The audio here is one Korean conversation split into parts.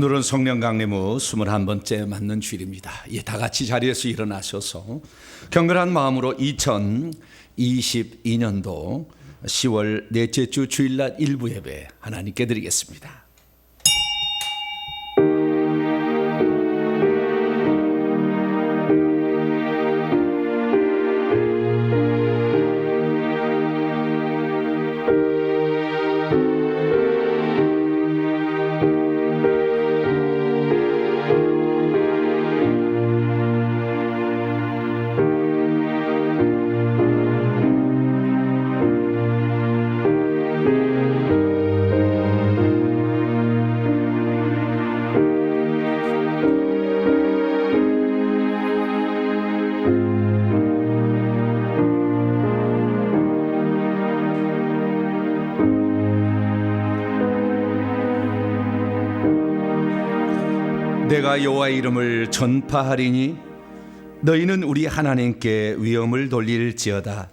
오늘은 성령 강림후 21번째 맞는 주일입니다. 다 같이 자리에서 일어나셔서 경건한 마음으로 2022년도 10월 넷째 주 주일날 일부 예배 하나님께 드리겠습니다. 내가 여호와의 이름을 전파하리니 너희는 우리 하나님께 위엄을 돌릴지어다.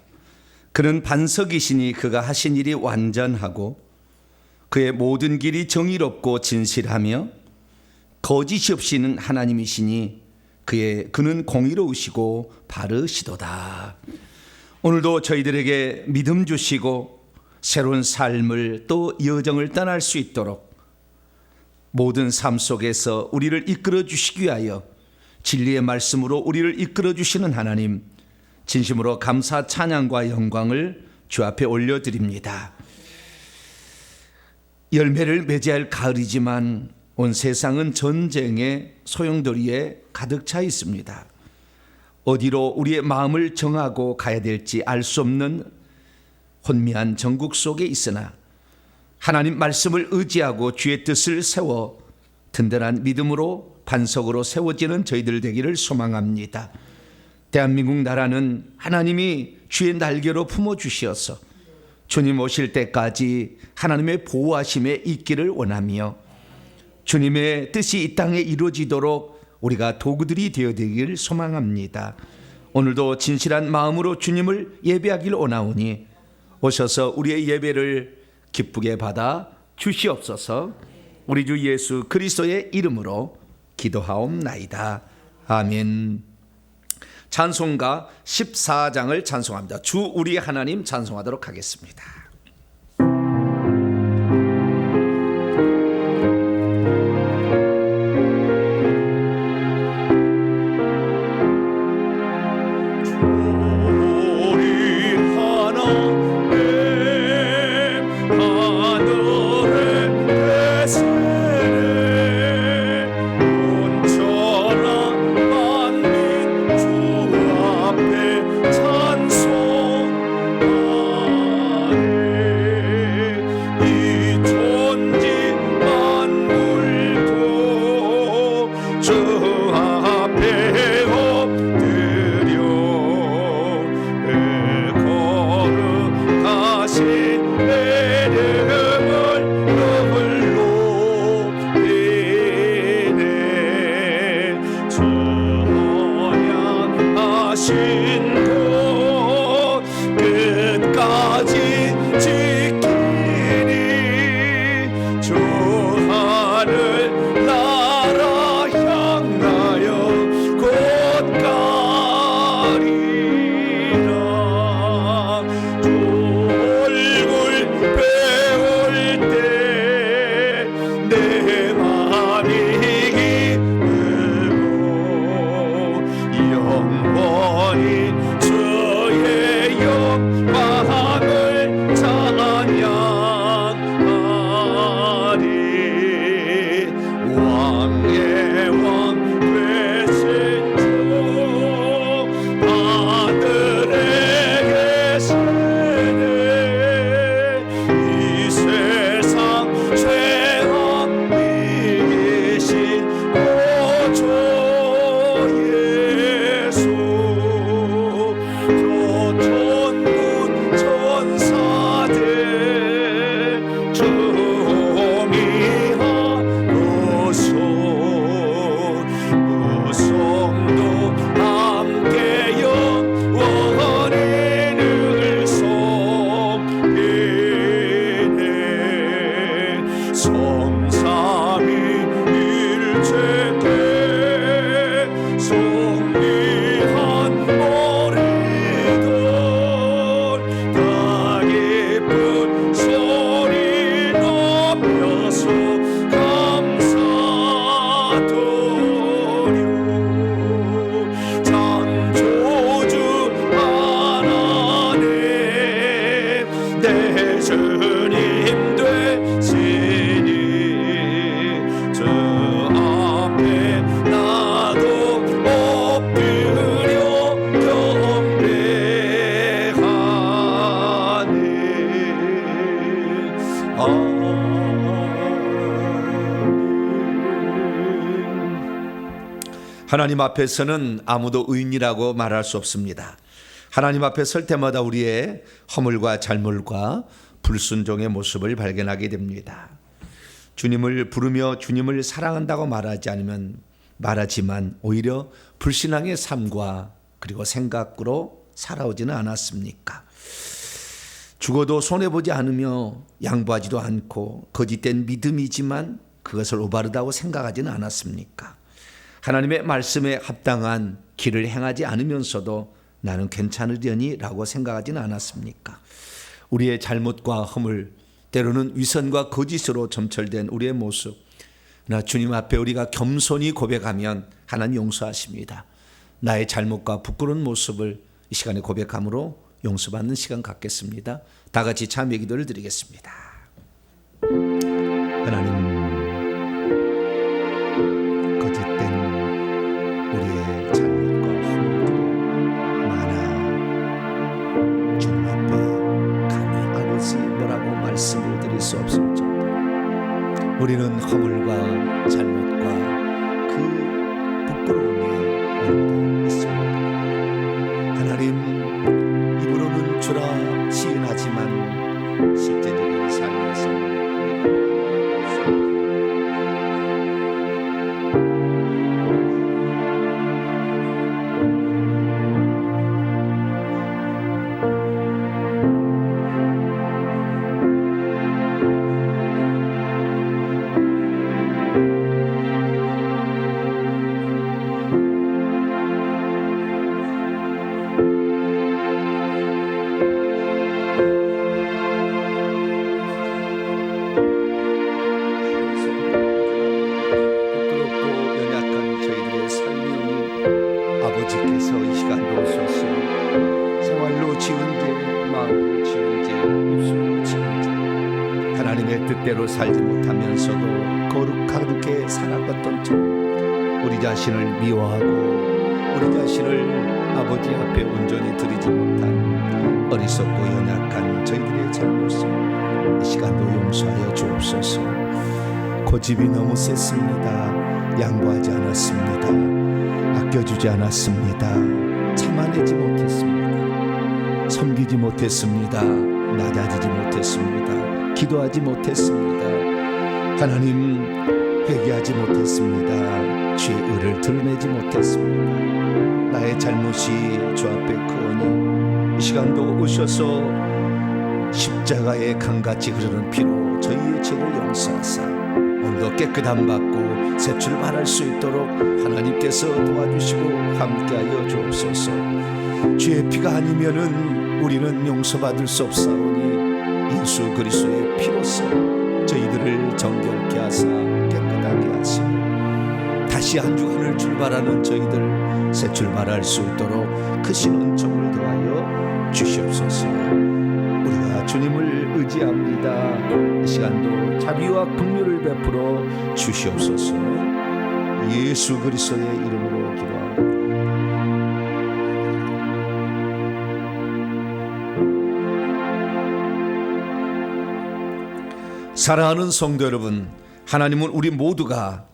그는 반석이시니 그가 하신 일이 완전하고 그의 모든 길이 정의롭고 진실하며 거짓이 없이는 하나님이시니 그는 공의로우시고 바르시도다. 오늘도 저희들에게 믿음 주시고 새로운 삶을 또 여정을 떠날 수 있도록 모든 삶 속에서 우리를 이끌어 주시기 위하여 진리의 말씀으로 우리를 이끌어 주시는 하나님, 진심으로 감사 찬양과 영광을 주 앞에 올려드립니다. 열매를 맺어야 할 가을이지만 온 세상은 전쟁의 소용돌이에 가득 차 있습니다. 어디로 우리의 마음을 정하고 가야 될지 알 수 없는 혼미한 전국 속에 있으나 하나님 말씀을 의지하고 주의 뜻을 세워 든든한 믿음으로 반석으로 세워지는 저희들 되기를 소망합니다. 대한민국 나라는 하나님이 주의 날개로 품어주시어서 주님 오실 때까지 하나님의 보호하심에 있기를 원하며 주님의 뜻이 이 땅에 이루어지도록 우리가 도구들이 되어되기를 소망합니다. 오늘도 진실한 마음으로 주님을 예배하기를 원하오니 오셔서 우리의 예배를 기쁘게 받아 주시옵소서. 우리 주 예수 그리스도의 이름으로 기도하옵나이다. 아멘. 찬송가 14장을 찬송합니다. 주 우리 하나님 찬송하도록 하겠습니다. 하나님 앞에서는 아무도 의인이라고 말할 수 없습니다. 하나님 앞에 설 때마다 우리의 허물과 잘못과 불순종의 모습을 발견하게 됩니다. 주님을 부르며 주님을 사랑한다고 말하지만 오히려 불신앙의 삶과 그리고 생각으로 살아오지는 않았습니까? 죽어도 손해보지 않으며 양보하지도 않고 거짓된 믿음이지만 그것을 올바르다고 생각하지는 않았습니까? 하나님의 말씀에 합당한 길을 행하지 않으면서도 나는 괜찮으려니 라고 생각하지는 않았습니까? 우리의 잘못과 허물, 때로는 위선과 거짓으로 점철된 우리의 모습, 나 주님 앞에 우리가 겸손히 고백하면 하나님 용서하십니다. 나의 잘못과 부끄러운 모습을 이 시간에 고백함으로 용서받는 시간 갖겠습니다. 다 같이 참여 기도를 드리겠습니다. 하나님, 거짓된 우리의 잘못과 허물들이 많아 주님 앞에 감히 아버지 뭐라고 말씀을 드릴 수 없을 정도로 우리는 허물과 잘못과 그 부끄러움에 오늘도 있습니다. 하나님, 입으로는 주라 시인하지만 실제적인 삶에서 아버지께서 이 시간도 오셔서 생활로 지은 죄, 마음으로 지은 죄, 입술로 지은 죄, 하나님의 뜻대로 살지 못하면서도 거룩하게 살아갔던 저 우리 자신을 미워하고 우리 자신을 아버지 앞에 온전히 드리지 못한 어리석고 연약한 저희들의 잘못을 이 시간도 용서하여 주옵소서. 고집이 너무 셌습니다. 양보하지 않았습니다. 아껴주지 않았습니다. 참아내지 못했습니다. 섬기지 못했습니다. 낮아지지 못했습니다. 기도하지 못했습니다. 하나님, 회개하지 못했습니다. 주의 의를 드러내지 못했습니다. 나의 잘못이 주 앞에 크오니 이 시간도 오셔서 십자가의 강같이 흐르는 피로 저희의 죄를 용서하사 오늘도 깨끗함 받고 새 출발할 수 있도록 하나님께서 도와주시고 함께하여 주옵소서. 주의 피가 아니면은 우리는 용서받을 수 없사오니 예수 그리스도의 피로써 저희들을 정결케 하사 깨끗하게 하시고 다시 한 주간을 출발하는 저희들 새 출발할 수 있도록 크신 은총을 더하여 주시옵소서. 우리가 주님을 의지합니다. 이 시간도 자비와 긍휼을 베풀어 주시옵소서. 예수 그리스도의 이름으로 기도합니다. 사랑하는 성도 여러분, 하나님은 우리 모두가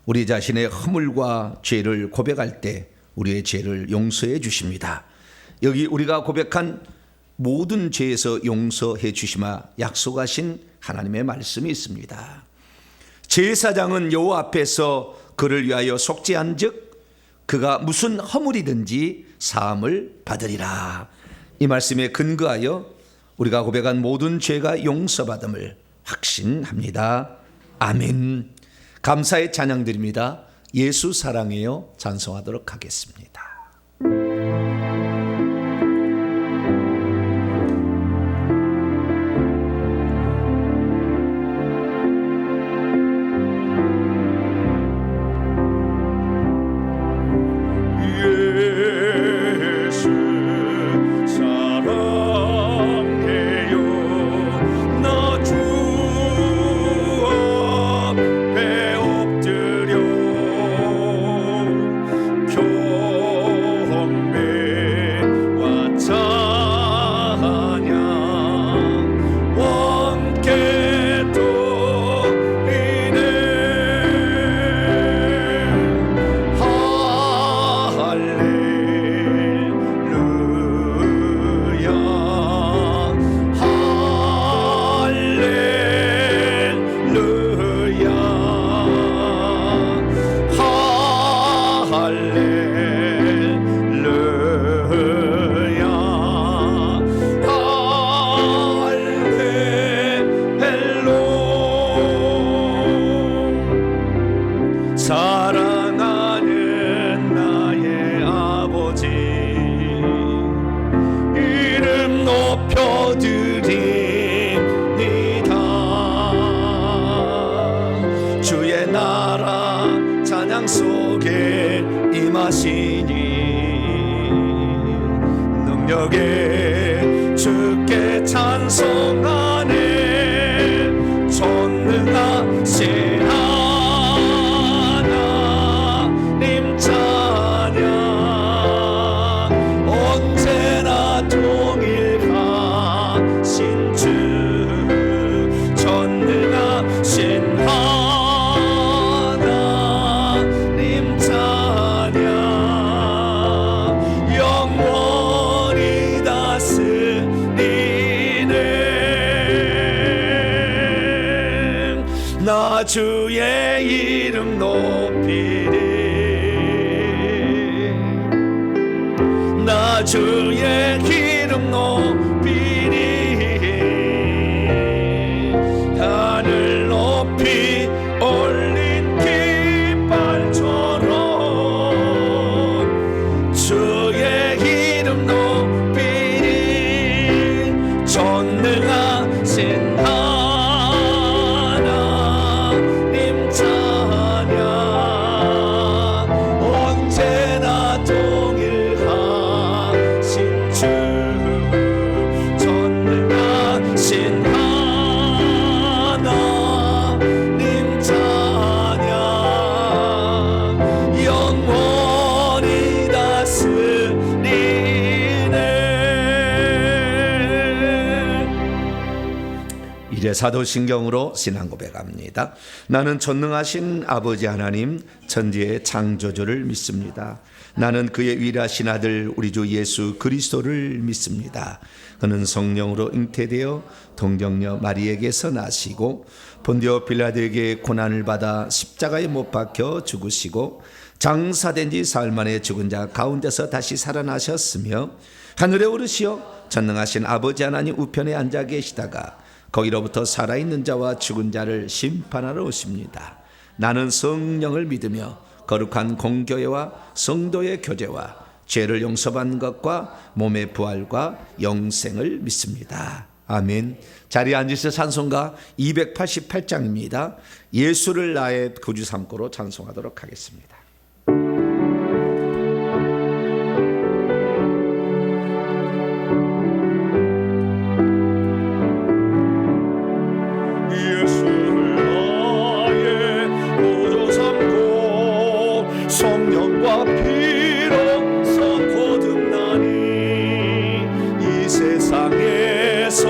우리 자신의 허물과 죄를 고백할 때 우리의 죄를 용서해 주십니다. 여기 우리가 고백한 모든 죄에서 용서해 주시마 약속하신 하나님의 말씀이 있습니다. 제사장은 여호와 앞에서 그를 위하여 속죄한즉 그가 무슨 허물이든지 사함을 받으리라. 이 말씀에 근거하여 우리가 고백한 모든 죄가 용서받음을 확신합니다. 아멘. 감사의 찬양 드립니다. 예수 사랑해요 찬송하도록 하겠습니다. 교 아버지 이름 높여드립니다. 주의 나라 찬양 속에 임하시니 능력에 주께 찬송하네. 전능하신 하나님 찬양 언제나 동일하신 주. 전능하신 하나님 찬양 영원히 다스리네. 나 주의 이름 높이리. 나 주의 이름 높이리. 하늘 높이 올린 깃발처럼 주의 이름 높이리. 전능하신 하나님 찬양 언제나 동일하신 주. 전능하신 하나님 찬양 영원히 다스리네. 이제 사도신경으로 신앙 고백합니다. 나는 전능하신 아버지 하나님 천지의 창조주를 믿습니다. 나는 그의 위대하신 아들 우리 주 예수 그리스도를 믿습니다. 그는 성령으로 잉태되어 동정녀 마리에게서 나시고 본디오 빌라도에게 고난을 받아 십자가에 못 박혀 죽으시고 장사된 지 사흘 만에 죽은 자 가운데서 다시 살아나셨으며 하늘에 오르시어 전능하신 아버지 하나님 우편에 앉아 계시다가 거기로부터 살아있는 자와 죽은 자를 심판하러 오십니다. 나는 성령을 믿으며 거룩한 공교회와 성도의 교제와 죄를 용서받는 것과 몸의 부활과 영생을 믿습니다. 아멘. 자리에 앉으셔 찬송가 288장입니다. 예수를 나의 구주 삼고로 찬송하도록 하겠습니다. 성령과 피로써 거듭나니 이 세상에서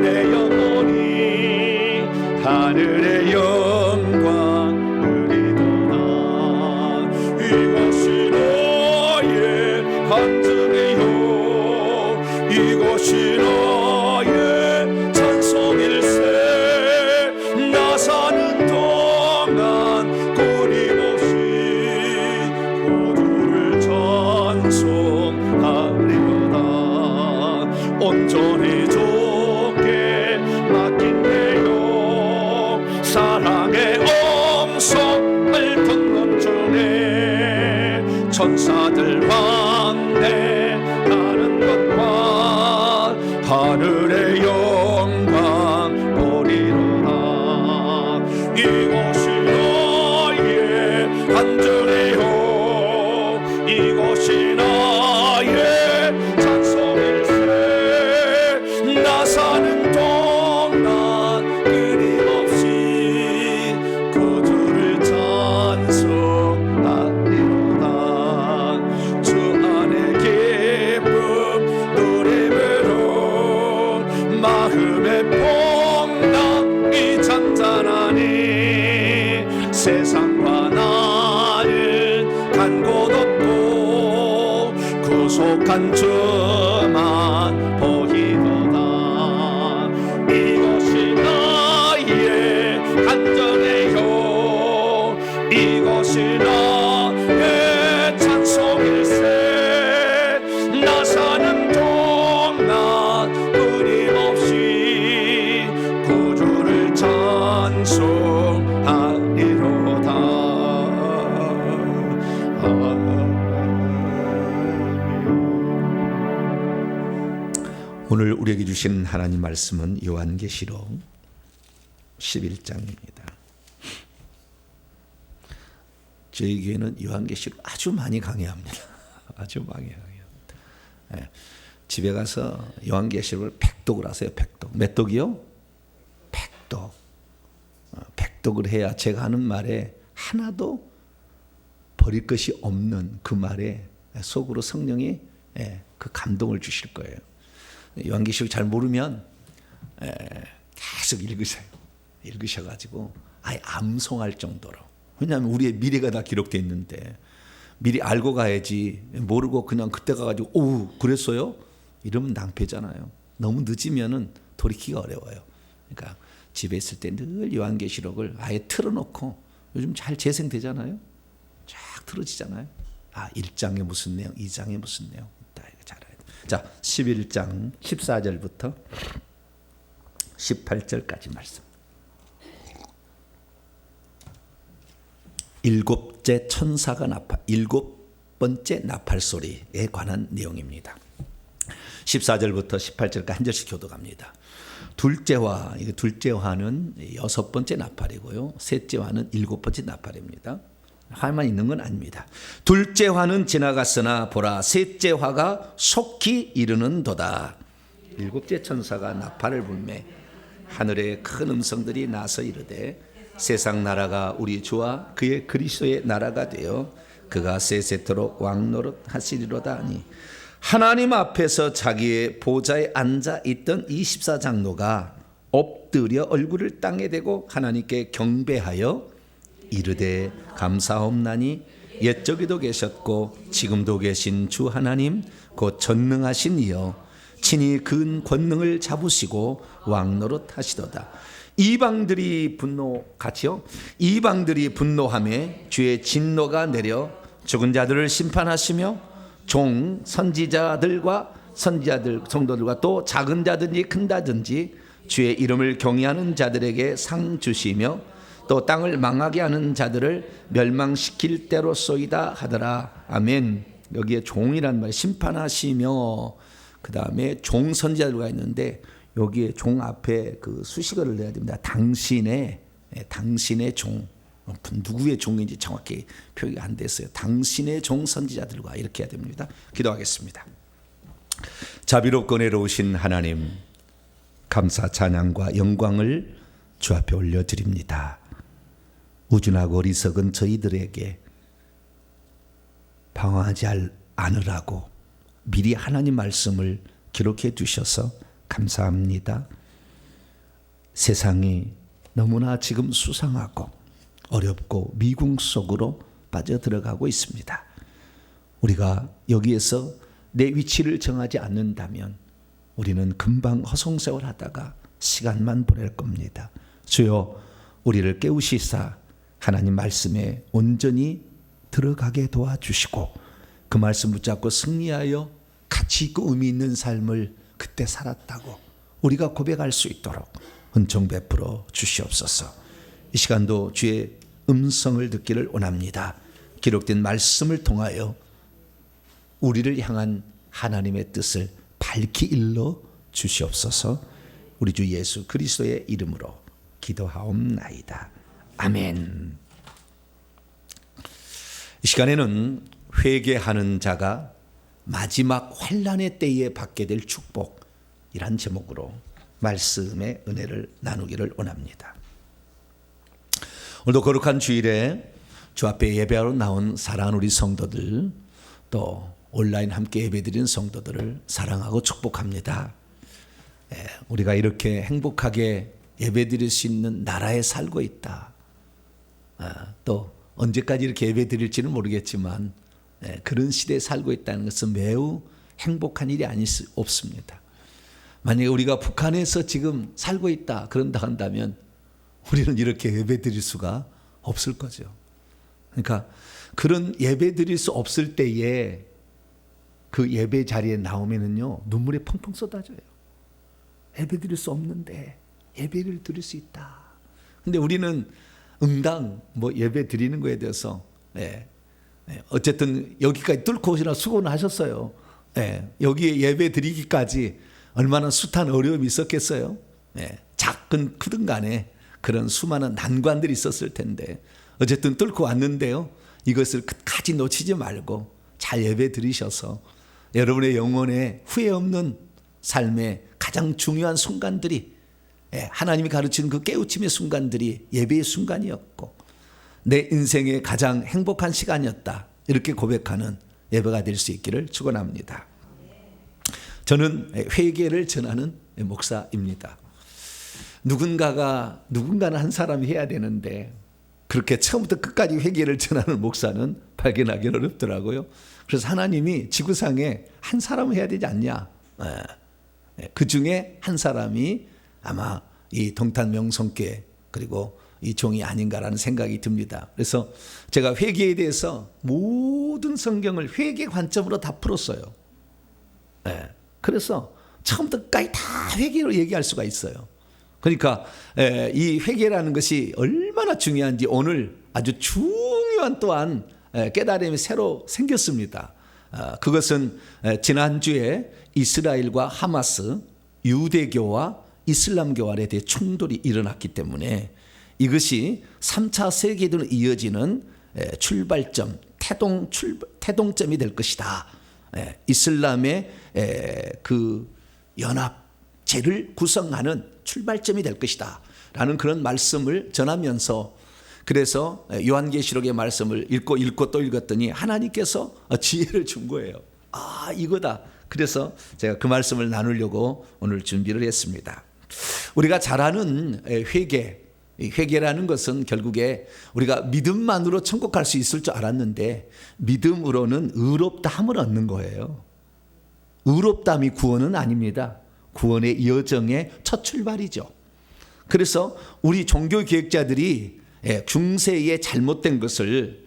내 영혼이 하늘의 영광 누리도다. 이것이 너의 간증이요 이것이 너의 찬송일세. 나 사는 동안 끊임없이 찬송하리로다. 온전히 주께 맡긴 내 영 사랑의 엄속을 듣는 중에 천사들 환대하는 것과 하늘의 영광 보리로다. 이곳이 너의 간증이요 이것이 나의 찬송일세. 나 사는 동안 끊임없이 구주를 찬송하리로다. 주 안에 기쁨 누림으로 마음의 풍랑이 잔잔하니 세상과 나는 간 곳 없고 구속한 주만 보이도다. 이것이 나의 간증이요 이것이 나의 찬송일세. 나 사는 동안 끊임없이 구주를 찬송하리로다. 오늘 우리에게 주신 하나님 말씀은 요한계시록 11장입니다. 저희 교회는 요한계시록 아주 많이 강의합니다. 아주 많이 강의합니다. 네. 집에 가서 요한계시록을 백독을 하세요. 백독. 몇 독이요? 백독. 백독을 해야 제가 하는 말에 하나도 버릴 것이 없는 그 말에 속으로 성령이 그 감동을 주실 거예요. 요한계시록 잘 모르면 계속 읽으셔가지고 아예 암송할 정도로. 왜냐하면 우리의 미래가 다 기록되어 있는데 미리 알고 가야지, 모르고 그냥 그때 가가지고 오 그랬어요? 이러면 낭패잖아요. 너무 늦으면은 돌이키기가 어려워요. 그러니까 집에 있을 때 늘 요한계시록을 아예 틀어놓고, 요즘 잘 재생되잖아요. 쫙 틀어지잖아요. 1장에 무슨 내용, 2장에 무슨 내용 있다. 이거 잘 알아야 돼. 자, 11장 14절부터 18절까지 말씀. 일곱째 천사가 일곱 번째 나팔 소리에 관한 내용입니다. 14절부터 18절까지 한 절씩 교독합니다. 둘째 화는 여섯 번째 나팔이고요. 셋째 화는 일곱 번째 나팔입니다. 화만 있는 건 아닙니다. 둘째 화는 지나갔으나 보라 셋째 화가 속히 이르는도다. 일곱째 천사가 나팔을 불매 하늘에 큰 음성들이 나서 이르되 세상 나라가 우리 주와 그의 그리스도의 나라가 되어 그가 세세토록 왕노릇 하시리로다 하니 하나님 앞에서 자기의 보좌에 앉아 있던 24장로가 엎드려 얼굴을 땅에 대고 하나님께 경배하여 이르되 감사옵나니 옛적에도 계셨고 지금도 계신 주 하나님 곧 전능하신 이여 친히 그 권능을 잡으시고 왕노릇 하시도다. 이방들이 분노하며 주의 진노가 내려 죽은 자들을 심판하시며 종 선지자들 성도들과 또 작은 자든지 큰 자든지 주의 이름을 경외하는 자들에게 상 주시며 또 땅을 망하게 하는 자들을 멸망시킬 때로소이다 하더라. 아멘. 여기에 종이란 말 심판하시며 그 다음에 종 선지자들과 있는데 여기에 종 앞에 그 수식어를 내야 됩니다. 당신의 종. 누구의 종인지 정확히 표기가 안 됐어요. 당신의 종 선지자들과 이렇게 해야 됩니다. 기도하겠습니다. 자비롭고 내로우신 하나님, 감사 찬양과 영광을 주 앞에 올려드립니다. 우준하고 어리석은 저희들에게 방황하지 않으라고 미리 하나님 말씀을 기록해 주셔서 감사합니다. 세상이 너무나 지금 수상하고 어렵고 미궁 속으로 빠져들어가고 있습니다. 우리가 여기에서 내 위치를 정하지 않는다면 우리는 금방 허송세월 하다가 시간만 보낼 겁니다. 주여 우리를 깨우시사 하나님 말씀에 온전히 들어가게 도와주시고 그 말씀 붙잡고 승리하여 가치 있고 의미 있는 삶을 그때 살았다고 우리가 고백할 수 있도록 은총 베풀어 주시옵소서. 이 시간도 주의 음성을 듣기를 원합니다. 기록된 말씀을 통하여 우리를 향한 하나님의 뜻을 밝히 일러 주시옵소서. 우리 주 예수 그리스도의 이름으로 기도하옵나이다. 아멘. 이 시간에는 회개하는 자가 마지막 환난의 때에 받게 될 축복이란 제목으로 말씀의 은혜를 나누기를 원합니다. 오늘도 거룩한 주일에 주 앞에 예배하러 나온 사랑하는 우리 성도들, 또 온라인 함께 예배드리는 성도들을 사랑하고 축복합니다. 우리가 이렇게 행복하게 예배드릴 수 있는 나라에 살고 있다. 또 언제까지 이렇게 예배드릴지는 모르겠지만 그런 시대에 살고 있다는 것은 매우 행복한 일이 아닐 수 없습니다. 만약에 우리가 북한에서 지금 살고 있다 그런다 한다면 우리는 이렇게 예배 드릴 수가 없을 거죠. 그러니까 그런 예배 드릴 수 없을 때에 그 예배 자리에 나오면은요 눈물이 펑펑 쏟아져요. 예배 드릴 수 없는데 예배를 드릴 수 있다. 근데 우리는 응당 예배 드리는 거에 대해서 어쨌든 여기까지 뚫고 오시라 수고는 하셨어요. 여기에 예배 드리기까지 얼마나 숱한 어려움이 있었겠어요. 예, 작든 크든 간에 그런 수많은 난관들이 있었을 텐데 어쨌든 뚫고 왔는데요. 이것을 끝까지 놓치지 말고 잘 예배 드리셔서 여러분의 영혼에 후회 없는 삶의 가장 중요한 순간들이, 하나님이 가르치는 그 깨우침의 순간들이 예배의 순간이었고 내 인생의 가장 행복한 시간이었다, 이렇게 고백하는 예배가 될 수 있기를 축원합니다. 저는 회개를 전하는 목사입니다. 누군가는 한 사람이 해야 되는데 그렇게 처음부터 끝까지 회개를 전하는 목사는 발견하기 어렵더라고요. 그래서 하나님이 지구상에 한 사람을 해야 되지 않냐. 그 중에 한 사람이 아마 이 동탄명성교회 그리고 이 종이 아닌가라는 생각이 듭니다. 그래서 제가 회개에 대해서 모든 성경을 회개 관점으로 다 풀었어요. 그래서 처음부터 끝까지 다 회개로 얘기할 수가 있어요. 그러니까 이 회개라는 것이 얼마나 중요한지 오늘 아주 중요한 또한 깨달음이 새로 생겼습니다. 그것은 지난주에 이스라엘과 하마스, 유대교와 이슬람교와에 대해 충돌이 일어났기 때문에 이것이 3차 세계대전으로 이어지는 출발점, 태동점이 될 것이다. 이슬람의 그 연합체를 구성하는 출발점이 될 것이다 라는 그런 말씀을 전하면서, 그래서 요한계시록의 말씀을 읽고 또 읽었더니 하나님께서 지혜를 준 거예요. 아, 이거다. 그래서 제가 그 말씀을 나누려고 오늘 준비를 했습니다. 우리가 잘 아는 회개라는 것은 결국에 우리가 믿음만으로 천국 갈 수 있을 줄 알았는데 믿음으로는 의롭다함을 얻는 거예요. 의롭다함이 구원은 아닙니다. 구원의 여정의 첫 출발이죠. 그래서 우리 종교 기획자들이 중세의 잘못된 것을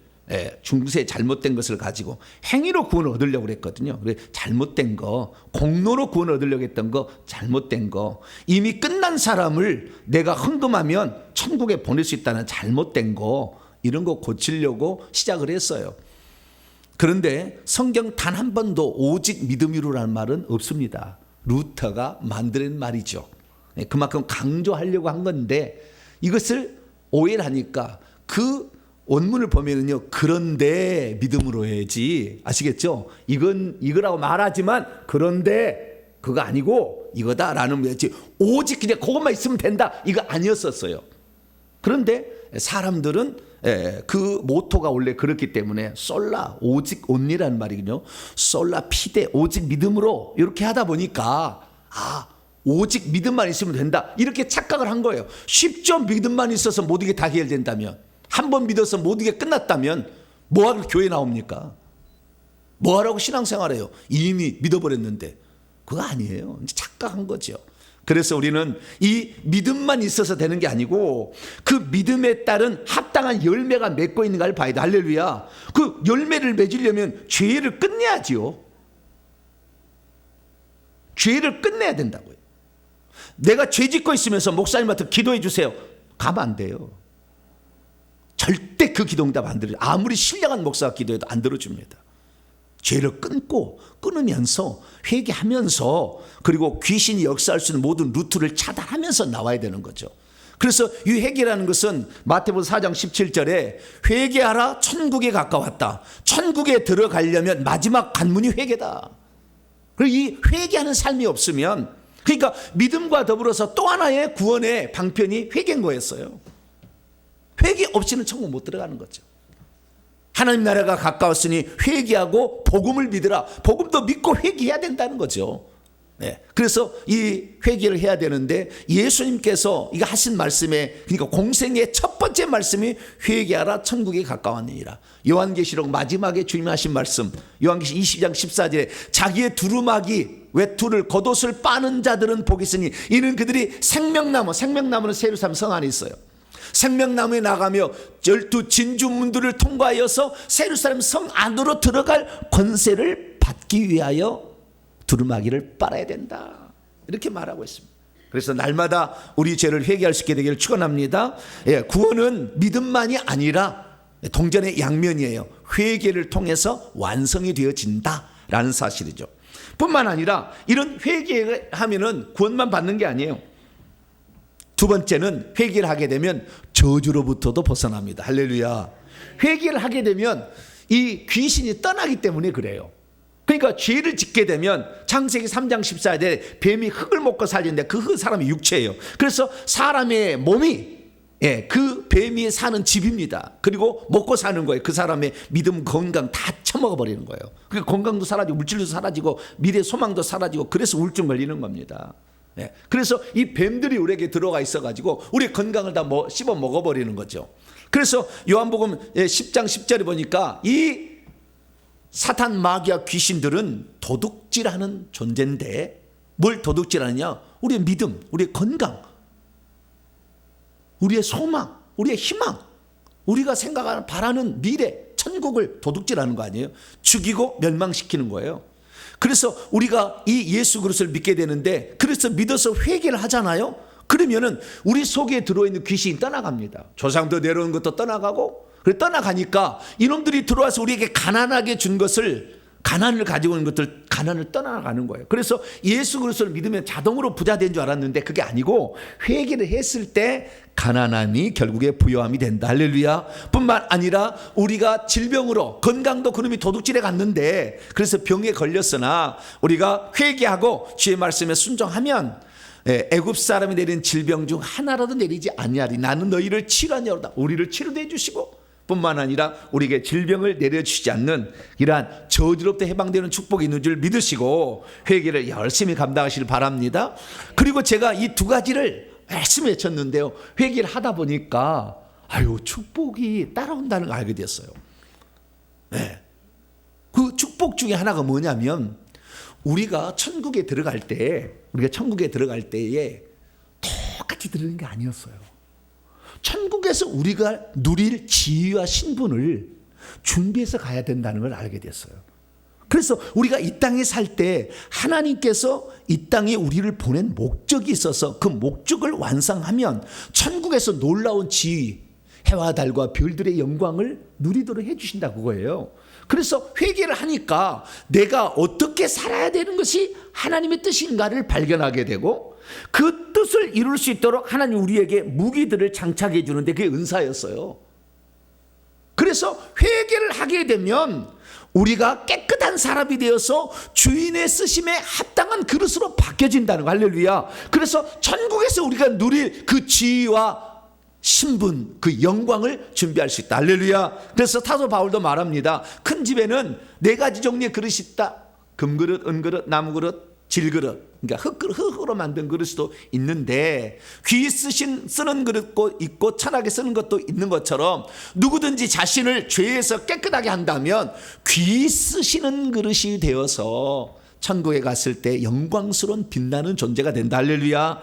가지고 행위로 구원을 얻으려고 그랬거든요. 잘못된 거, 공로로 구원을 얻으려고 했던 거, 잘못된 거, 이미 끝난 사람을 내가 헌금하면 천국에 보낼 수 있다는 잘못된 거, 이런 거 고치려고 시작을 했어요. 그런데 성경 단 한 번도 오직 믿음으로라는 말은 없습니다. 루터가 만드는 말이죠. 그만큼 강조하려고 한 건데 이것을 오해를 하니까 그 원문을 보면은요, 그런데 믿음으로 해야지, 아시겠죠? 이거라고 말하지만 그런데 그거 아니고 이거다라는 거지, 오직 그냥 그것만 있으면 된다, 이거 아니었었어요. 그런데 사람들은 그 모토가 원래 그렇기 때문에 솔라, 오직 온리라는 말이군요. 솔라 피데, 오직 믿음으로 이렇게 하다 보니까 오직 믿음만 있으면 된다, 이렇게 착각을 한 거예요. 쉽죠? 믿음만 있어서 모든 게 다 해결된다면, 한 번 믿어서 모든 게 끝났다면 뭐하러 교회 나옵니까? 뭐하라고 신앙생활해요? 이미 믿어버렸는데. 그거 아니에요. 이제 착각한 거죠. 그래서 우리는 이 믿음만 있어서 되는 게 아니고 그 믿음에 따른 합당한 열매가 맺고 있는가를 봐야 돼. 할렐루야. 그 열매를 맺으려면 죄를 끝내야지요. 죄를 끝내야 된다고요. 내가 죄 짓고 있으면서 목사님한테 기도해 주세요, 가면 안 돼요. 절대 그 기도응답 안 들어요. 아무리 신령한 목사가 기도해도 안 들어줍니다. 죄를 끊으면서 회개하면서, 그리고 귀신이 역사할 수 있는 모든 루트를 차단하면서 나와야 되는 거죠. 그래서 이 회개라는 것은 마태복음 4장 17절에 회개하라, 천국에 가까웠다. 천국에 들어가려면 마지막 관문이 회개다. 그리고 이 회개하는 삶이 없으면, 그러니까 믿음과 더불어서 또 하나의 구원의 방편이 회개인 거였어요. 회개 없이는 천국 못 들어가는 거죠. 하나님 나라가 가까웠으니 회개하고 복음을 믿으라. 복음도 믿고 회개해야 된다는 거죠. 그래서 이 회개를 해야 되는데 예수님께서 이거 하신 말씀에, 그러니까 공생의 첫 번째 말씀이 회개하라, 천국이 가까웠느니라. 요한계시록 마지막에 주님이 하신 말씀, 요한계시록 20장 14절에 자기의 두루마기 외투를 겉옷을 빠는 자들은 복이 있으니 이는 그들이 생명나무는 세루살렘 성 안에 있어요. 생명나무에 나가며 12 진주문들을 통과하여서 세루살렘 성 안으로 들어갈 권세를 받기 위하여 두루마기를 빨아야 된다, 이렇게 말하고 있습니다. 그래서 날마다 우리 죄를 회개할 수 있게 되기를 축원합니다. 구원은 믿음만이 아니라 동전의 양면이에요. 회개를 통해서 완성이 되어진다라는 사실이죠. 뿐만 아니라 이런 회개하면은 구원만 받는 게 아니에요. 두 번째는 회개를 하게 되면 저주로부터도 벗어납니다. 할렐루야. 회개를 하게 되면 이 귀신이 떠나기 때문에 그래요. 그러니까 죄를 짓게 되면 창세기 3장 14절에 뱀이 흙을 먹고 살리는데 그 흙은 사람의 육체예요. 그래서 사람의 몸이 그 뱀이 사는 집입니다. 그리고 먹고 사는 거예요. 그 사람의 믿음, 건강 다 처먹어 버리는 거예요. 그 건강도 사라지고 물질도 사라지고 미래 소망도 사라지고 그래서 우울증 걸리는 겁니다. 그래서 이 뱀들이 우리에게 들어가 있어가지고 우리 건강을 다 씹어 먹어버리는 거죠. 그래서 요한복음 10장 10절에 보니까 이 사탄, 마귀와 귀신들은 도둑질하는 존재인데 뭘 도둑질하느냐? 우리의 믿음, 우리의 건강, 우리의 소망, 우리의 희망, 우리가 생각하는 바라는 미래, 천국을 도둑질하는 거 아니에요? 죽이고 멸망시키는 거예요. 그래서 우리가 이 예수 그리스도를 믿게 되는데 그래서 믿어서 회개를 하잖아요. 그러면은 우리 속에 들어있는 귀신이 떠나갑니다. 조상도 내려온 것도 떠나가고 떠나가니까 이놈들이 들어와서 우리에게 가난하게 준 것을 가난을 가지고 있는 것들 가난을 떠나가는 거예요. 그래서 예수 그리스도를 믿으면 자동으로 부자 된 줄 알았는데 그게 아니고 회개를 했을 때 가난함이 결국에 부요함이 된다. 할렐루야. 뿐만 아니라 우리가 질병으로 건강도 그놈이 도둑질해 갔는데 그래서 병에 걸렸으나 우리가 회개하고 주의 말씀에 순종하면 애굽 사람이 내린 질병 중 하나라도 내리지 아니하리. 나는 너희를 치료하냐로다. 우리를 치료해 주시고 뿐만 아니라 우리에게 질병을 내려주시지 않는 이러한 저주로부터 해방되는 축복이 있는 줄 믿으시고 회개를 열심히 감당하시길 바랍니다. 그리고 제가 이 두 가지를 열심히 외쳤는데요, 회개를 하다 보니까 축복이 따라온다는 걸 알게 됐어요. 그 축복 중에 하나가 뭐냐면 우리가 천국에 들어갈 때에 똑같이 들어가는 게 아니었어요. 천국에서 우리가 누릴 지위와 신분을 준비해서 가야 된다는 걸 알게 됐어요. 그래서 우리가 이 땅에 살 때 하나님께서 이 땅에 우리를 보낸 목적이 있어서 그 목적을 완성하면 천국에서 놀라운 지위, 해와 달과 별들의 영광을 누리도록 해주신다 그거예요. 그래서 회개를 하니까 내가 어떻게 살아야 되는 것이 하나님의 뜻인가를 발견하게 되고 그 뜻을 이룰 수 있도록 하나님 우리에게 무기들을 장착해 주는데 그게 은사였어요. 그래서 회개를 하게 되면 우리가 깨끗한 사람이 되어서 주인의 쓰심에 합당한 그릇으로 바뀌어진다는 거. 할렐루야. 그래서 천국에서 우리가 누릴 그 지위와 신분, 그 영광을 준비할 수 있다. 할렐루야. 그래서 사도 바울도 말합니다. 큰 집에는 4가지 종류의 그릇이 있다. 금그릇, 은그릇, 나무그릇, 질그릇. 그러니까 흙으로 만든 그릇도 있는데 귀 쓰는 그릇도 있고 천하게 쓰는 것도 있는 것처럼 누구든지 자신을 죄에서 깨끗하게 한다면 귀 쓰시는 그릇이 되어서 천국에 갔을 때 영광스러운 빛나는 존재가 된다. 할렐루야.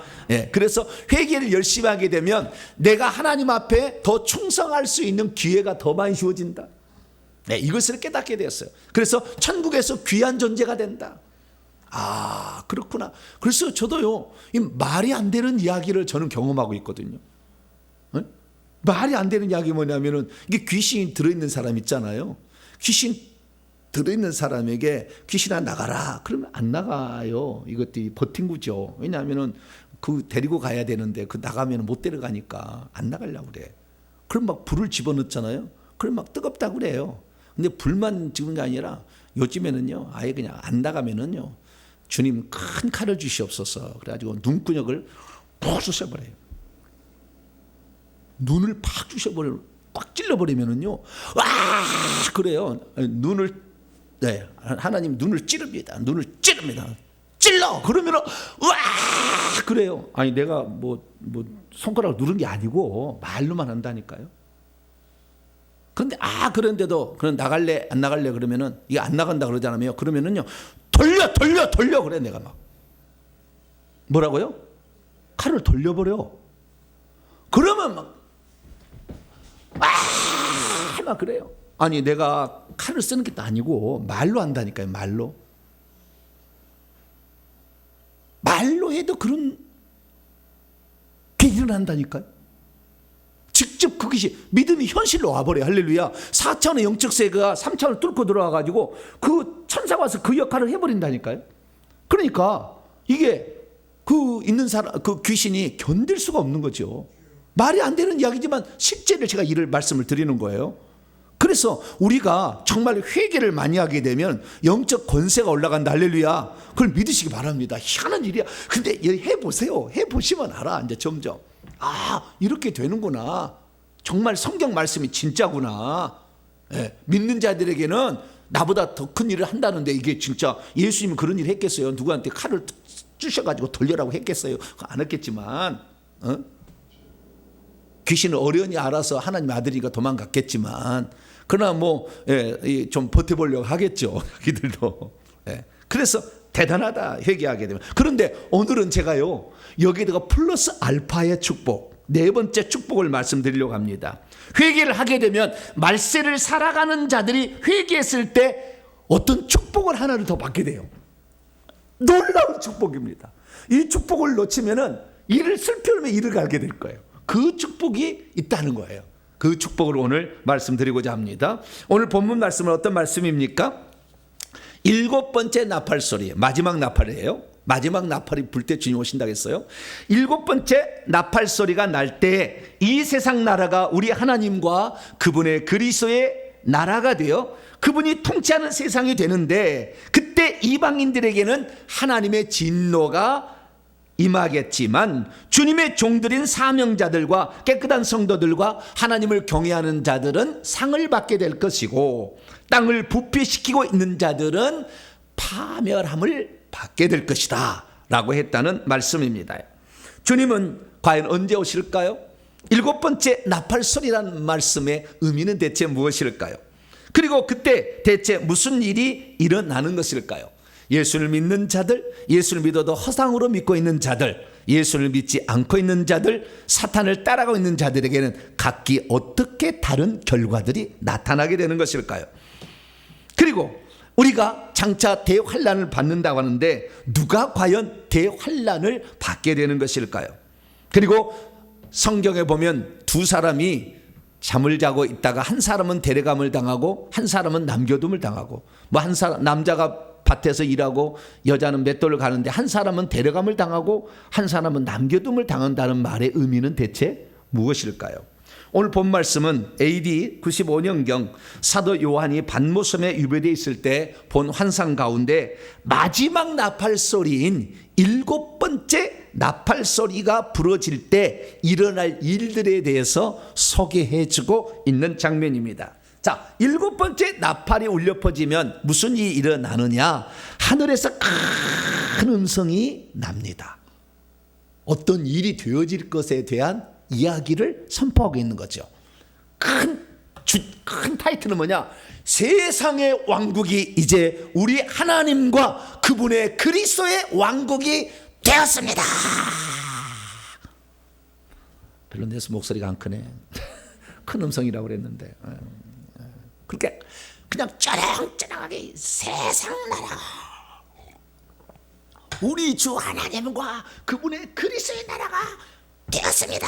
그래서 회개를 열심히 하게 되면 내가 하나님 앞에 더 충성할 수 있는 기회가 더 많이 주어진다. 이것을 깨닫게 되었어요. 그래서 천국에서 귀한 존재가 된다. 그렇구나. 그래서 저도요, 이 말이 안 되는 이야기를 저는 경험하고 있거든요. 말이 안 되는 이야기 뭐냐면은 이게 귀신이 들어있는 사람 있잖아요. 귀신 들어있는 사람에게 귀신아 나가라 그러면 안 나가요. 이것도 버팅구죠. 왜냐하면은 그 데리고 가야 되는데 그 나가면 못 데려가니까 안 나가려고 그래. 그럼 막 불을 집어넣잖아요. 그럼 막 뜨겁다고 그래요. 근데 불만 집은 게 아니라 요즘에는요 아예 그냥 안 나가면은요 주님 큰 칼을 주시옵소서 그래가지고 눈구녕을 푹 쑤셔버려요. 눈을 팍 쑤셔버려요. 꽉 찔러버리면은요 와 그래요. 눈을 하나님 눈을 찌릅니다. 눈을 찌릅니다. 찔러 그러면은 와 그래요. 아니 내가 뭐 손가락을 누른 게 아니고 말로만 한다니까요. 그런데 그런데도 그럼 나갈래 안 나갈래 그러면은 이게 안 나간다 그러잖아요. 그러면은요 돌려 그래. 내가 막 뭐라고요? 칼을 돌려버려. 그러면 막 그래요. 아니 내가 칼을 쓰는 게 아니고 말로 한다니까요. 말로 해도 그런 괴기를 한다니까요. 즉 직접 그 귀신 믿음이 현실로 와버려요. 할렐루야. 4차원의 영적 세계가 3차원을 뚫고 들어와가지고 그 천사가 와서 그 역할을 해버린다니까요. 그러니까 이게 그 있는 사람, 그 귀신이 견딜 수가 없는 거죠. 말이 안 되는 이야기지만 실제로 제가 이를 말씀을 드리는 거예요. 그래서 우리가 정말 회개를 많이 하게 되면 영적 권세가 올라간다. 할렐루야. 그걸 믿으시기 바랍니다. 희한한 일이야. 근데 해보세요. 해보시면 알아. 이제 점점 이렇게 되는구나. 정말 성경 말씀이 진짜구나. 믿는 자들에게는 나보다 더 큰 일을 한다는데 이게 진짜 예수님은 그런 일 했겠어요? 누구한테 칼을 쑤셔가지고 돌려라고 했겠어요? 안 했겠지만 귀신은 어련히 알아서 하나님 아들이니까 도망갔겠지만 그러나 좀 버텨보려고 하겠죠. 자기들도. 그래서 대단하다 회개하게 되면. 그런데 오늘은 제가요 여기다가 플러스 알파의 축복, 네 번째 축복을 말씀드리려고 합니다. 회개를 하게 되면 말세를 살아가는 자들이 회개했을 때 어떤 축복을 하나를 더 받게 돼요. 놀라운 축복입니다. 이 축복을 놓치면은 이를 슬퍼하면 이를 갈게 될 거예요. 그 축복이 있다는 거예요. 그 축복을 오늘 말씀드리고자 합니다. 오늘 본문 말씀은 어떤 말씀입니까? 7번째 나팔 소리, 마지막 나팔이에요. 마지막 나팔이 불 때 주님 오신다고 했어요. 7번째 나팔 소리가 날 때 이 세상 나라가 우리 하나님과 그분의 그리스도의 나라가 되어 그분이 통치하는 세상이 되는데, 그때 이방인들에게는 하나님의 진노가 임하겠지만 주님의 종들인 사명자들과 깨끗한 성도들과 하나님을 경외하는 자들은 상을 받게 될 것이고, 땅을 부패시키고 있는 자들은 파멸함을 받게 될 것이다 라고 했다는 말씀입니다. 주님은 과연 언제 오실까요? 7번째 나팔 소리라는 말씀의 의미는 대체 무엇일까요? 그리고 그때 대체 무슨 일이 일어나는 것일까요? 예수를 믿는 자들, 예수를 믿어도 허상으로 믿고 있는 자들, 예수를 믿지 않고 있는 자들, 사탄을 따라가고 있는 자들에게는 각기 어떻게 다른 결과들이 나타나게 되는 것일까요? 그리고 우리가 장차 대환란을 받는다고 하는데 누가 과연 대환란을 받게 되는 것일까요? 그리고 성경에 보면 두 사람이 잠을 자고 있다가 한 사람은 데려감을 당하고 한 사람은 남겨둠을 당하고, 한 사람 남자가 밭에서 일하고 여자는 맷돌을 가는데 한 사람은 데려감을 당하고 한 사람은 남겨둠을 당한다는 말의 의미는 대체 무엇일까요? 오늘 본 말씀은 AD 95년경 사도 요한이 반모섬에 유배되어 있을 때 본 환상 가운데 마지막 나팔 소리인 7번째 나팔 소리가 부러질 때 일어날 일들에 대해서 소개해 주고 있는 장면입니다. 자, 7번째 나팔이 울려 퍼지면 무슨 일이 일어나느냐? 하늘에서 큰 음성이 납니다. 어떤 일이 되어질 것에 대한 이야기를 선포하고 있는 거죠. 큰 타이틀은 뭐냐? 세상의 왕국이 이제 우리 하나님과 그분의 그리스도의 왕국이 되었습니다. 별로 내서 목소리가 안 크네. 큰 음성이라고 그랬는데. 그렇게 그냥 쩌렁쩌렁하게 세상 나라가 우리 주 하나님과 그분의 그리스도의 나라가 되었습니다.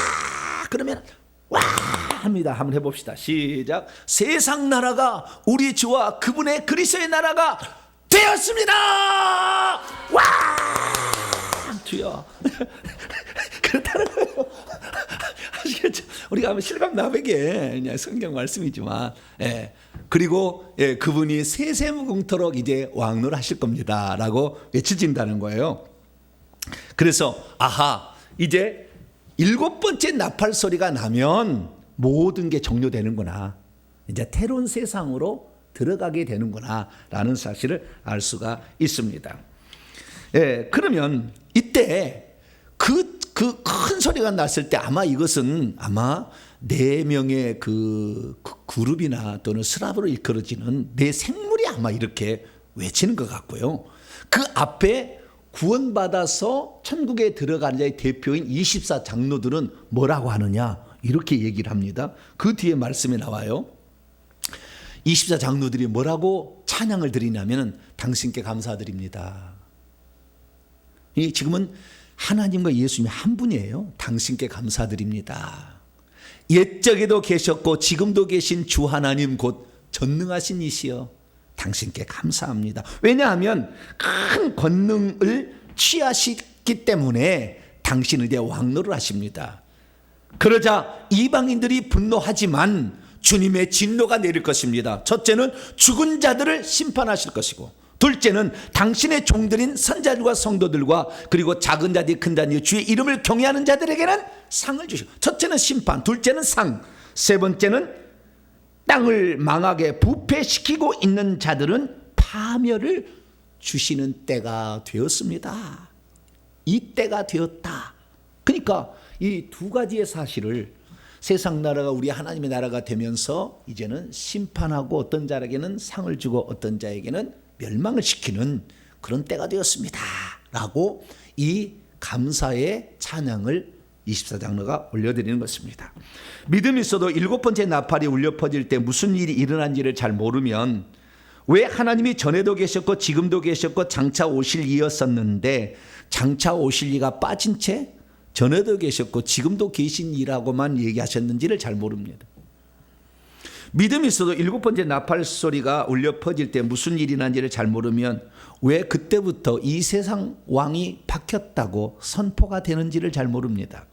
그러면 와 합니다. 한번 해봅시다. 시작. 세상 나라가 우리 주와 그분의 그리스도의 나라가 되었습니다. 와 주여. 그렇다는 거예요. 아시겠죠? 우리가 하면 실감나베게 그냥 성경 말씀이지만, 그리고 그분이 세세무궁토록 이제 왕노를 하실 겁니다라고 외쳐진다는 거예요. 그래서 이제 7번째 나팔 소리가 나면 모든 게 종료되는구나. 이제 새로운 세상으로 들어가게 되는구나 라는 사실을 알 수가 있습니다. 그러면 이때 그 큰 소리가 났을 때 이것은 4명의 그 그룹이나 또는 스랍으로 일컬어지는 네 생물이 이렇게 외치는 것 같고요. 그 앞에 구원받아서 천국에 들어가는 자의 대표인 24 장로들은 뭐라고 하느냐 이렇게 얘기를 합니다. 그 뒤에 말씀에 나와요. 24 장로들이 뭐라고 찬양을 드리냐면 당신께 감사드립니다. 지금은 하나님과 예수님이 한 분이에요. 당신께 감사드립니다. 옛적에도 계셨고 지금도 계신 주 하나님 곧 전능하신 이시여 당신께 감사합니다. 왜냐하면 큰 권능을 취하시기 때문에 당신에 대해 왕노를 하십니다. 그러자 이방인들이 분노하지만 주님의 진노가 내릴 것입니다. 첫째는 죽은 자들을 심판하실 것이고, 둘째는 당신의 종들인 선자들과 성도들과 그리고 작은 자들이 큰 자들이 주의 이름을 경외하는 자들에게는 상을 주시고, 첫째는 심판, 둘째는 상, 세 번째는 땅을 망하게 부패시키고 있는 자들은 파멸을 주시는 때가 되었습니다. 이 때가 되었다. 그러니까 이 두 가지의 사실을 세상 나라가 우리 하나님의 나라가 되면서 이제는 심판하고 어떤 자에게는 상을 주고 어떤 자에게는 멸망을 시키는 그런 때가 되었습니다 라고 이 감사의 찬양을 24장로가 올려드리는 것입니다. 믿음이 있어도 일곱 번째 나팔이 울려 퍼질 때 무슨 일이 일어난지를 잘 모르면, 왜 하나님이 전에도 계셨고 지금도 계셨고 장차 오실 이였었는데 장차 오실 이가 빠진 채 전에도 계셨고 지금도 계신 이라고만 얘기하셨는지를 잘 모릅니다. 믿음이 있어도 일곱 번째 나팔 소리가 울려 퍼질 때 무슨 일이 난지를 잘 모르면 왜 그때부터 이 세상 왕이 바뀌었다고 선포가 되는지를 잘 모릅니다.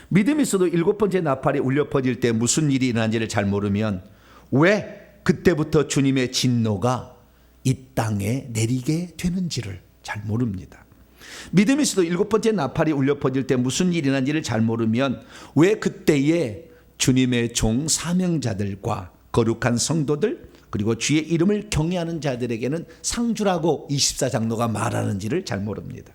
믿음이 있어도 일곱 번째 나팔이 울려 퍼질 때 무슨 일이 일어난지를 잘 모르면 왜 그때부터 주님의 진노가 이 땅에 내리게 되는지를 잘 모릅니다. 믿음이 있어도 일곱 번째 나팔이 울려 퍼질 때 무슨 일이 일어난지를 잘 모르면 왜 그때에 주님의 종 사명자들과 거룩한 성도들 그리고 주의 이름을 경외하는 자들에게는 상주라고 24장로가 말하는지를 잘 모릅니다.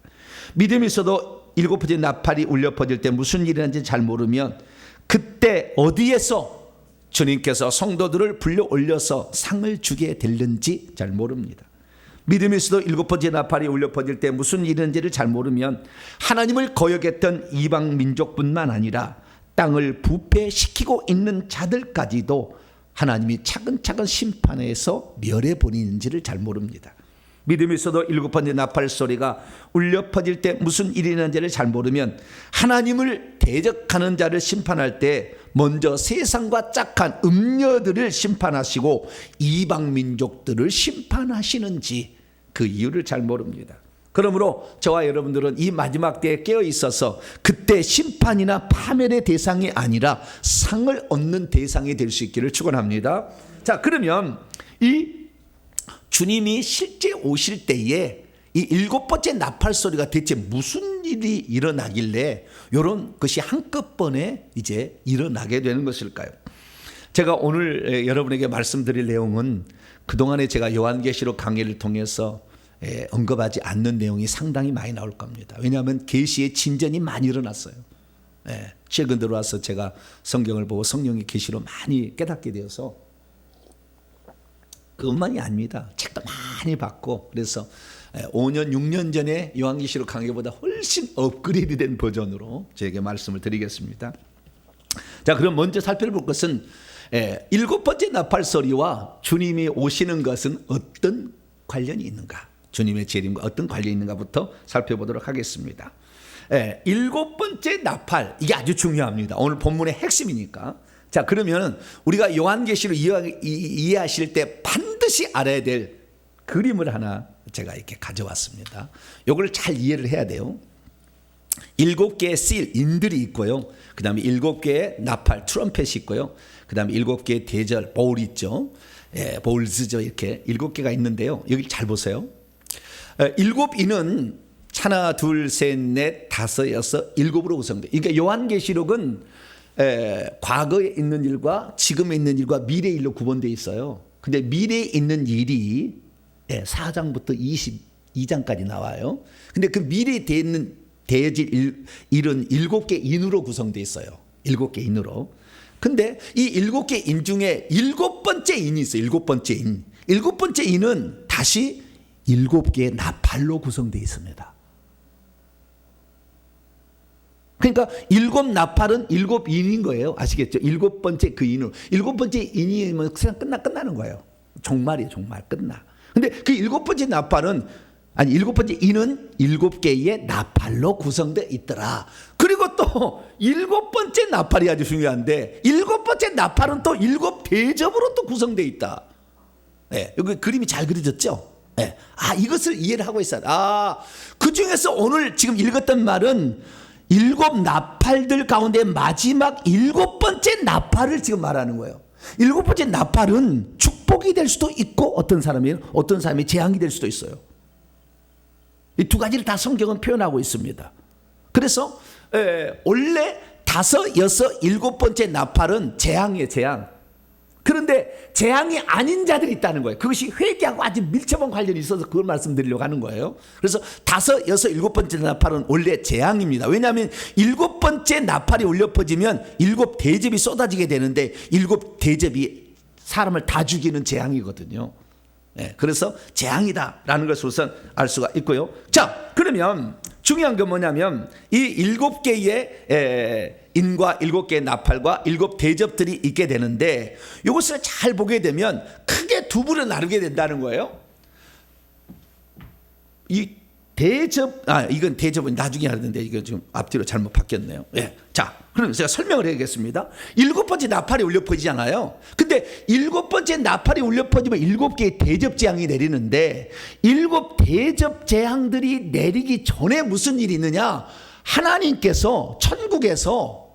믿음이 있어도 일곱 번째 나팔이 울려 퍼질 때 무슨 일이 일어난지 잘 모르면 그때 어디에서 주님께서 성도들을 불러 올려서 상을 주게 될는지 잘 모릅니다. 믿음이 있어도 일곱 번째 나팔이 울려 퍼질 때 무슨 일이 일어난지를 잘 모르면 하나님을 거역했던 이방 민족뿐만 아니라 땅을 부패시키고 있는 자들까지도 하나님이 차근차근 심판해서 멸해버리는지를 잘 모릅니다. 믿음이 있어도 일곱 번째 나팔 소리가 울려 퍼질 때 무슨 일이 일어난지를 잘 모르면 하나님을 대적하는 자를 심판할 때 먼저 세상과 짝한 음녀들을 심판하시고 이방 민족들을 심판하시는지 그 이유를 잘 모릅니다. 그러므로 저와 여러분들은 이 마지막 때에 깨어 있어서 그때 심판이나 파멸의 대상이 아니라 상을 얻는 대상이 될 수 있기를 축원합니다. 자, 그러면 이 주님이 실제 오실 때에 이 일곱 번째 나팔 소리가 대체 무슨 일이 일어나길래 이런 것이 한꺼번에 이제 일어나게 되는 것일까요? 제가 오늘 여러분에게 말씀드릴 내용은 그동안에 제가 요한계시록 강의를 통해서 언급하지 않는 내용이 상당히 많이 나올 겁니다. 왜냐하면 계시의 진전이 많이 일어났어요. 최근 들어와서 제가 성경을 보고 성령의 계시로 많이 깨닫게 되어서 그것만이 아닙니다. 책도 많이 받고 그래서 5년 6년 전에 요한계시록 강의보다 훨씬 업그레이드된 버전으로 저에게 말씀을 드리겠습니다. 자, 그럼 먼저 살펴볼 것은 일곱 번째 나팔 소리와 주님이 오시는 것은 어떤 관련이 있는가, 주님의 재림과 어떤 관련이 있는가부터 살펴보도록 하겠습니다. 일곱 번째 나팔, 이게 아주 중요합니다. 오늘 본문의 핵심이니까. 자, 그러면 우리가 요한계시를 이해하실 때 반드시 알아야 될 그림을 하나 제가 이렇게 가져왔습니다. 이걸 잘 이해를 해야 돼요. 일곱 개의 실, 인들이 있고요. 그 다음에 일곱 개의 나팔, 트럼펫이 있고요. 그 다음에 일곱 개의 대절, 보울 있죠. 보울즈죠. 이렇게 일곱 개가 있는데요. 여기 잘 보세요. 일곱 인은 하나, 둘, 셋, 넷, 다섯, 여섯, 일곱으로 구성돼요. 그러니까 요한계시록은 과거에 있는 일과 지금에 있는 일과 미래의 일로 구분되어 있어요. 근데 미래에 있는 일이 4장부터 22장까지 나와요. 근데 그 미래에 있는 대질 일은 일곱 개 인으로 구성되어 있어요. 일곱 개 인으로. 근데 이 일곱 개 인 중에 일곱 번째 인이 있어요. 일곱 번째 인. 일곱 번째 인은 다시 일곱 개의 나팔로 구성되어 있습니다. 그러니까 일곱 나팔은 일곱 인인 거예요. 아시겠죠? 일곱 번째 그 인으로. 일곱 번째 인이면 그냥 끝나는 거예요. 종말이에요. 종말 끝나. 근데 그 일곱 번째 나팔은 아니, 일곱 번째 이는 일곱 개의 나팔로 구성되어 있더라. 그리고 또 일곱 번째 나팔이 아주 중요한데, 일곱 번째 나팔은 또 일곱 대접으로 또 구성되어 있다. 네, 여기 그림이 잘 그려졌죠? 네. 이것을 이해를 하고 있어요. 그 중에서 오늘 지금 읽었던 말은 일곱 나팔들 가운데 마지막 일곱 번째 나팔을 지금 말하는 거예요. 일곱 번째 나팔은 축복이 될 수도 있고 어떤 사람이 재앙이 될 수도 있어요. 이 두 가지를 다 성경은 표현하고 있습니다. 그래서 원래 다섯, 여섯, 일곱 번째 나팔은 재앙이에요, 재앙. 그런데 재앙이 아닌 자들이 있다는 거예요. 그것이 회개하고 아주 밀접한 관련이 있어서 그걸 말씀드리려고 하는 거예요. 그래서 다섯, 여섯, 일곱 번째 나팔은 원래 재앙입니다. 왜냐하면 일곱 번째 나팔이 울려 퍼지면 일곱 대접이 쏟아지게 되는데, 일곱 대접이 사람을 다 죽이는 재앙이거든요. 그래서 재앙이다라는 것을 우선 알 수가 있고요. 자, 그러면 중요한 건 뭐냐면 이 일곱 개의 인과 일곱 개의 나팔과 일곱 대접들이 있게 되는데, 이것을 잘 보게 되면 크게 두 부로 나누게 된다는 거예요. 이 대접, 이건 대접은 나중에 하는데 이거 지금 앞뒤로 잘못 바뀌었네요. 자, 그럼 제가 설명을 해야겠습니다. 일곱 번째 나팔이 울려 퍼지잖아요. 근데 일곱 번째 나팔이 울려 퍼지면 일곱 개의 대접 재앙이 내리는데, 일곱 대접 재앙들이 내리기 전에 무슨 일이 있느냐? 하나님께서 천국에서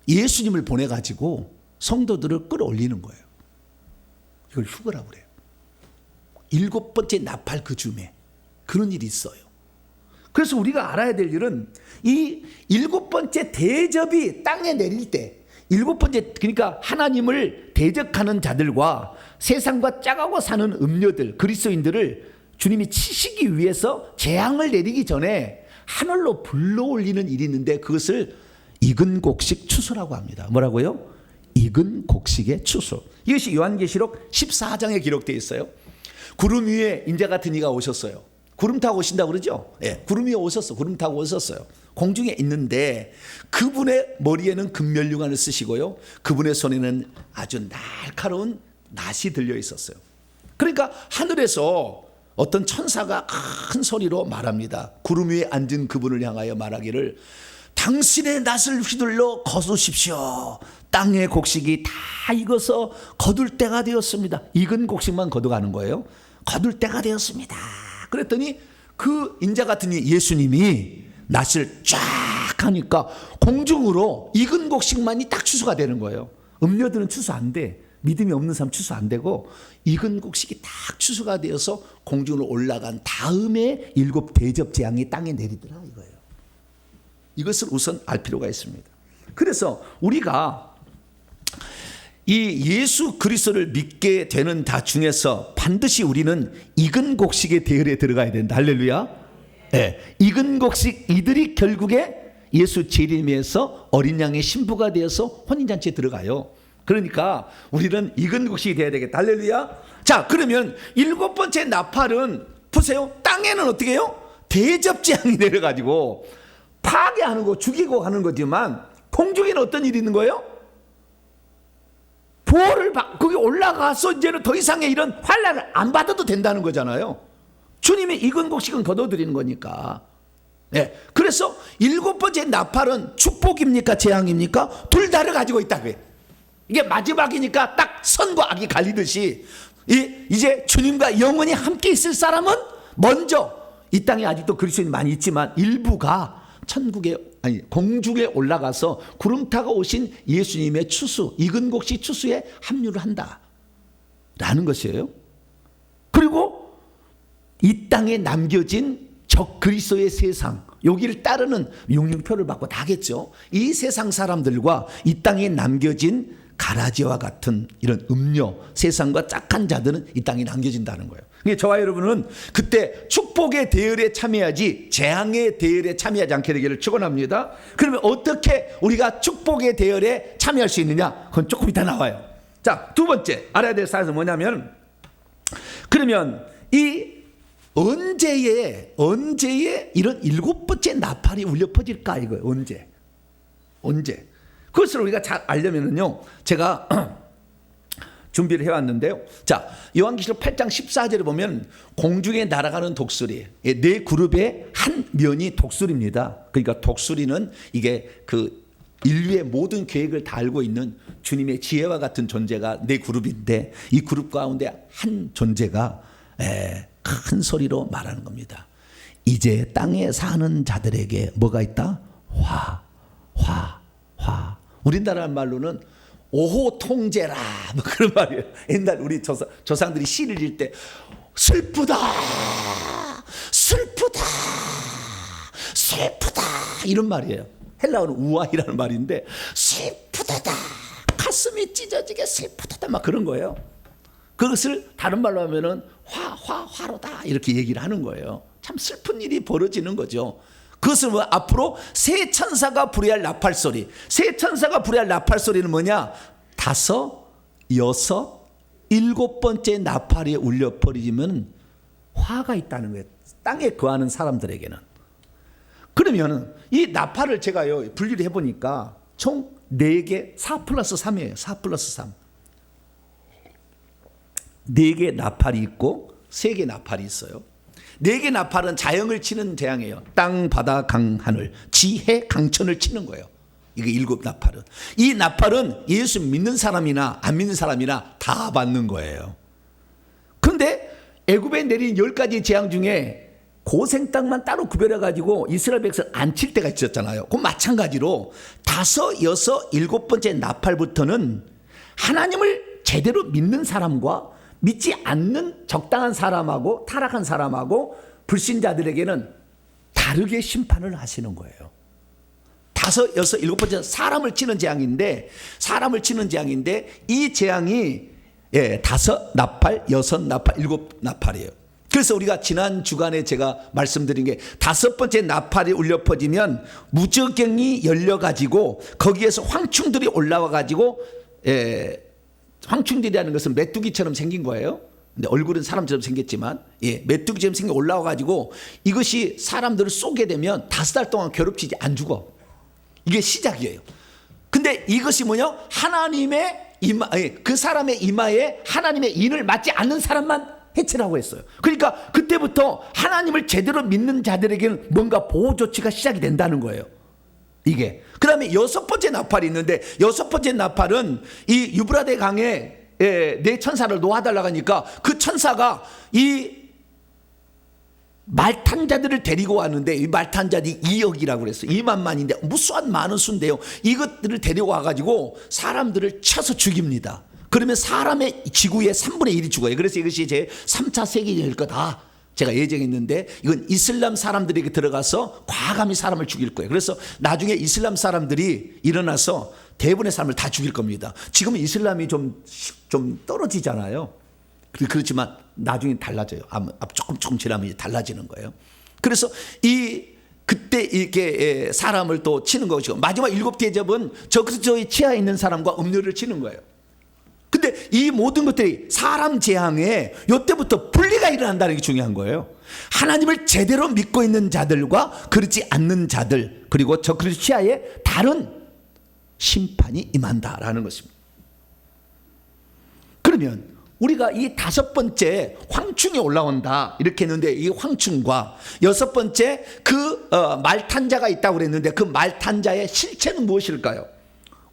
예수님을 보내가지고 성도들을 끌어올리는 거예요. 이걸 휴거라고 그래요. 일곱 번째 나팔 그 즈음에 그런 일이 있어요. 그래서 우리가 알아야 될 일은 이 일곱 번째 대접이 땅에 내릴 때, 일곱 번째, 그러니까 하나님을 대적하는 자들과 세상과 짜가고 사는 음녀들, 그리스도인들을 주님이 치시기 위해서 재앙을 내리기 전에 하늘로 불러올리는 일이 있는데, 그것을 익은 곡식 추수라고 합니다. 뭐라고요? 익은 곡식의 추수. 이것이 요한계시록 14장에 기록되어 있어요. 구름 위에 인자 같은 이가 오셨어요. 구름 타고 오신다고 그러죠? 구름 위에 오셨어. 구름 타고 오셨어요. 공중에 있는데 그분의 머리에는 금면류관을 쓰시고요, 그분의 손에는 아주 날카로운 낫이 들려 있었어요. 그러니까 하늘에서 어떤 천사가 큰 소리로 말합니다. 구름 위에 앉은 그분을 향하여 말하기를, 당신의 낫을 휘둘러 거두십시오. 땅의 곡식이 다 익어서 거둘 때가 되었습니다. 익은 곡식만 거둬가는 거예요. 거둘 때가 되었습니다. 그랬더니 그 인자 같은 예수님이 낫을 쫙 하니까 공중으로 익은 곡식만이 딱 추수가 되는 거예요. 음료들은 추수 안 돼. 믿음이 없는 사람 추수 안 되고, 익은 곡식이 딱 추수가 되어서 공중으로 올라간 다음에 일곱 대접 재앙이 땅에 내리더라 이거예요. 이것을 우선 알 필요가 있습니다. 그래서 우리가 이 예수 그리스도를 믿게 되는 다 중에서 반드시 우리는 익은 곡식의 대열에 들어가야 된다. 할렐루야. 익은 곡식, 이들이 결국에 예수 재림에서 어린 양의 신부가 되어서 혼인잔치에 들어가요. 그러니까 우리는 익은 곡식이 돼야 되겠다. 할렐루야. 자, 그러면 일곱 번째 나팔은 보세요. 땅에는 어떻게 해요? 대접 재앙이 내려가지고 파괴하는 거, 죽이고 하는 거지만, 공중에는 어떤 일이 있는 거예요? 보호를 거기 올라가서 이제는 더 이상의 이런 환난을 안 받아도 된다는 거잖아요. 주님이 익은 곡식은 거둬들이는 거니까. 그래서 일곱 번째 나팔은 축복입니까 재앙입니까? 둘 다를 가지고 있다. 이게 마지막이니까 딱 선과 악이 갈리듯이, 이제 주님과 영원히 함께 있을 사람은 먼저, 이 땅에 아직도 그리스도인이 많이 있지만 일부가 공중에 올라가서 구름 타고 오신 예수님의 추수, 익은 곡식 추수에 합류를 한다라는 것이에요. 그리고 이 땅에 남겨진 적 그리스도의 세상, 여기를 따르는 용령표를 받고 나겠죠. 이 세상 사람들과 이 땅에 남겨진 가라지와 같은 이런 음료, 세상과 짝한 자들은 이 땅에 남겨진다는 거예요. 그러니까 저와 여러분은 그때 축복의 대열에 참여하지 재앙의 대열에 참여하지 않게 되기를 축원합니다. 그러면 어떻게 우리가 축복의 대열에 참여할 수 있느냐? 그건 조금 이따 나와요. 자, 두 번째 알아야 될 사실은 뭐냐면, 그러면 이 언제에 이런 일곱 번째 나팔이 울려 퍼질까 이거예요. 언제? 그것을 우리가 잘 알려면은요, 제가 준비를 해왔는데요. 자, 요한계시록 8장 14절에 보면 공중에 날아가는 독수리, 네 그룹의 한 면이 독수리입니다. 그러니까 독수리는 이게 그 인류의 모든 계획을 다 알고 있는 주님의 지혜와 같은 존재가 네 그룹인데, 이 그룹 가운데 한 존재가 큰 소리로 말하는 겁니다. 이제 땅에 사는 자들에게 뭐가 있다? 화. 우리나라 말로는 오호 통제라, 뭐 그런 말이에요. 옛날 우리 조상들이 시를 읽을 때 슬프다 이런 말이에요. 헬라어는 우아이라는 말인데 슬프다다, 가슴이 찢어지게 슬프다다, 막 그런 거예요. 그것을 다른 말로 하면은 화로다 이렇게 얘기를 하는 거예요. 참 슬픈 일이 벌어지는 거죠. 그것은 뭐 앞으로 새 천사가 불이할 나팔 소리. 새 천사가 불이할 나팔 소리는 뭐냐? 5, 6, 7번째 나팔이 울려 버리면 화가 있다는 거예요. 땅에 거하는 사람들에게는. 그러면 이 나팔을 제가요 분리를 해보니까 총 4개, 4 플러스 3이에요. 4 플러스 3. 4개 나팔이 있고 3개 나팔이 있어요. 4개 나팔은 자연을 치는 재앙이에요. 땅, 바다, 강, 하늘, 지해, 강천을 치는 거예요. 이게 7 나팔은. 이 나팔은 예수 믿는 사람이나 안 믿는 사람이나 다 받는 거예요. 그런데 애굽에 내린 10가지 재앙 중에 고생 땅만 따로 구별해 가지고 이스라엘 백성 안 칠 때가 있었잖아요. 그 마찬가지로 5, 6, 7번째 나팔부터는 하나님을 제대로 믿는 사람과 믿지 않는 적당한 사람하고 타락한 사람하고 불신자들에게는 다르게 심판을 하시는 거예요. 5, 6, 7번째 사람을 치는 재앙인데 이 재앙이 5 나팔, 6 나팔, 7 나팔이에요. 그래서 우리가 지난 주간에 제가 말씀드린 게 5번째 나팔이 울려 퍼지면 무저갱이 열려가지고 거기에서 황충들이 올라와가지고 황충들이라는 것은 메뚜기처럼 생긴 거예요. 근데 얼굴은 사람처럼 생겼지만 메뚜기처럼 생겨 올라와가지고 이것이 사람들을 쏘게 되면 5달 동안 괴롭히지 안 죽어. 이게 시작이에요. 근데 이것이 뭐냐? 하나님의 이마, 그 사람의 이마에 하나님의 인을 맞지 않는 사람만 해체라고 했어요. 그러니까 그때부터 하나님을 제대로 믿는 자들에게는 뭔가 보호 조치가 시작이 된다는 거예요. 이게. 그 다음에 6번째 나팔이 있는데 6번째 나팔은 이 유브라데 강에 네 천사를 놓아달라고 하니까 그 천사가 이 말탄 자들을 데리고 왔는데 이 말탄 자들이 2억이라고 그랬어요. 2만만인데 무수한 많은 수인데요. 이것들을 데리고 와가지고 사람들을 쳐서 죽입니다. 그러면 사람의 지구의 3분의 1이 죽어요. 그래서 이것이 제 3차 세계대전일 거다. 제가 예정했는데 이건 이슬람 사람들에게 들어가서 과감히 사람을 죽일 거예요. 그래서 나중에 이슬람 사람들이 일어나서 대부분의 사람을 다 죽일 겁니다. 지금은 이슬람이 좀 떨어지잖아요. 그렇지만 나중에 달라져요. 조금 지나면 달라지는 거예요. 그래서 그때 이렇게 사람을 또 치는 것이고 마지막 7 대접은 저의 치아에 있는 사람과 음료를 치는 거예요. 근데 이 모든 것들이 사람 재앙에 이때부터 분리가 일어난다는 게 중요한 거예요. 하나님을 제대로 믿고 있는 자들과 그렇지 않는 자들, 그리고 저 그리스도 치하에 다른 심판이 임한다라는 것입니다. 그러면 우리가 이 5번째 황충이 올라온다 이렇게 했는데 이 황충과 6번째 그 말탄자가 있다고 그랬는데 그 말탄자의 실체는 무엇일까요?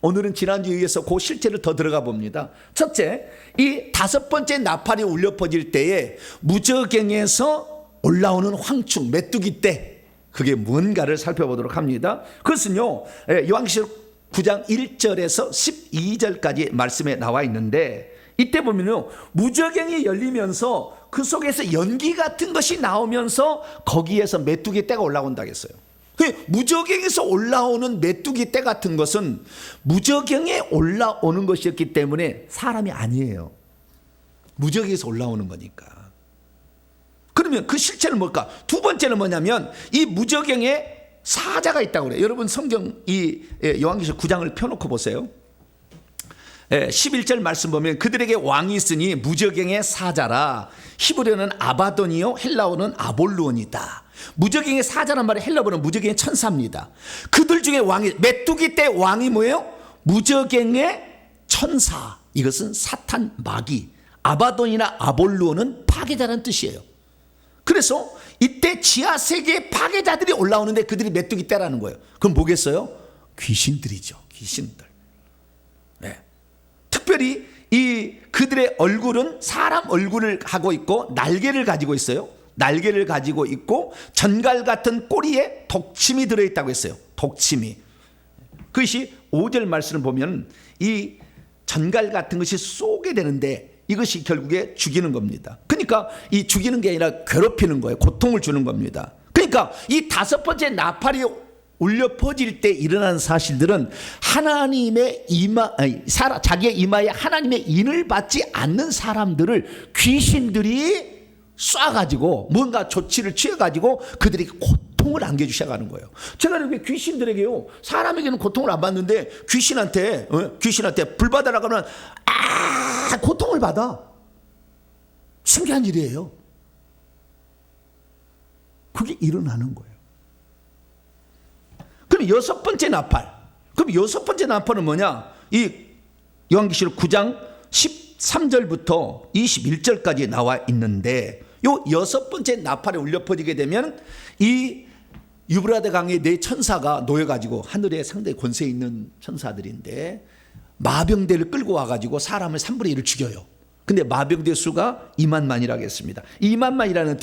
오늘은 지난주에 의해서 그 실체를 더 들어가 봅니다. 첫째, 이 5번째 나팔이 울려 퍼질 때에 무저갱에서 올라오는 황충, 메뚜기 떼, 그게 뭔가를 살펴보도록 합니다. 그것은요, 요한계시록 9장 1절에서 12절까지 말씀에 나와 있는데 이때 보면요, 무저갱이 열리면서 그 속에서 연기 같은 것이 나오면서 거기에서 메뚜기 떼가 올라온다고 했어요. 무저갱에서 올라오는 메뚜기 떼 같은 것은 무저갱에 올라오는 것이었기 때문에 사람이 아니에요. 무저갱에서 올라오는 거니까. 그러면 그 실체는 뭘까? 2번째는 뭐냐면 이 무저갱에 사자가 있다고 그래요. 여러분 성경 이 요한계시록 9장을 펴놓고 보세요. 11절 말씀 보면 그들에게 왕이 있으니 무저갱의 사자라. 히브리어는 아바돈이요 헬라어는 아볼루온이다. 무저갱의 사자란 말은 헬라어는 무저갱의 천사입니다. 그들 중에 왕이 메뚜기 떼 왕이 뭐예요? 무저갱의 천사. 이것은 사탄, 마귀, 아바돈이나 아볼루오는 파괴자라는 뜻이에요. 그래서 이때 지하세계의 파괴자들이 올라오는데 그들이 메뚜기 떼라는 거예요. 그럼 뭐겠어요? 귀신들이죠. 귀신들. 네. 특별히 이 그들의 얼굴은 사람 얼굴을 하고 있고 날개를 가지고 있어요. 날개를 가지고 있고 전갈 같은 꼬리에 독침이 들어있다고 했어요. 독침이. 그것이 5절 말씀을 보면 이 전갈 같은 것이 쏘게 되는데 이것이 결국에 죽이는 겁니다. 그러니까 이 죽이는 게 아니라 괴롭히는 거예요. 고통을 주는 겁니다. 그러니까 이 5번째 나팔이 울려 퍼질 때 일어나는 사실들은 하나님의 자기의 이마에 하나님의 인을 받지 않는 사람들을 귀신들이 쏴가지고 뭔가 조치를 취해가지고 그들에게 고통을 안겨주기 시작하는 거예요. 제가 이렇게 귀신들에게요, 사람에게는 고통을 안 받는데 귀신한테 불 받아라고 하면 고통을 받아. 신기한 일이에요. 그게 일어나는 거예요. 그럼 6번째 나팔. 그럼 6번째 나팔은 뭐냐? 이 요한계시록 9장 13절부터 21절까지 나와 있는데 요 6번째 나팔에 울려 퍼지게 되면 이 유브라데 강의 네 천사가 놓여가지고 하늘에 상당히 권세 있는 천사들인데 마병대를 끌고 와가지고 사람을 3분의 1을 죽여요. 근데 마병대 수가 2만만이라고 했습니다. 2만만이라는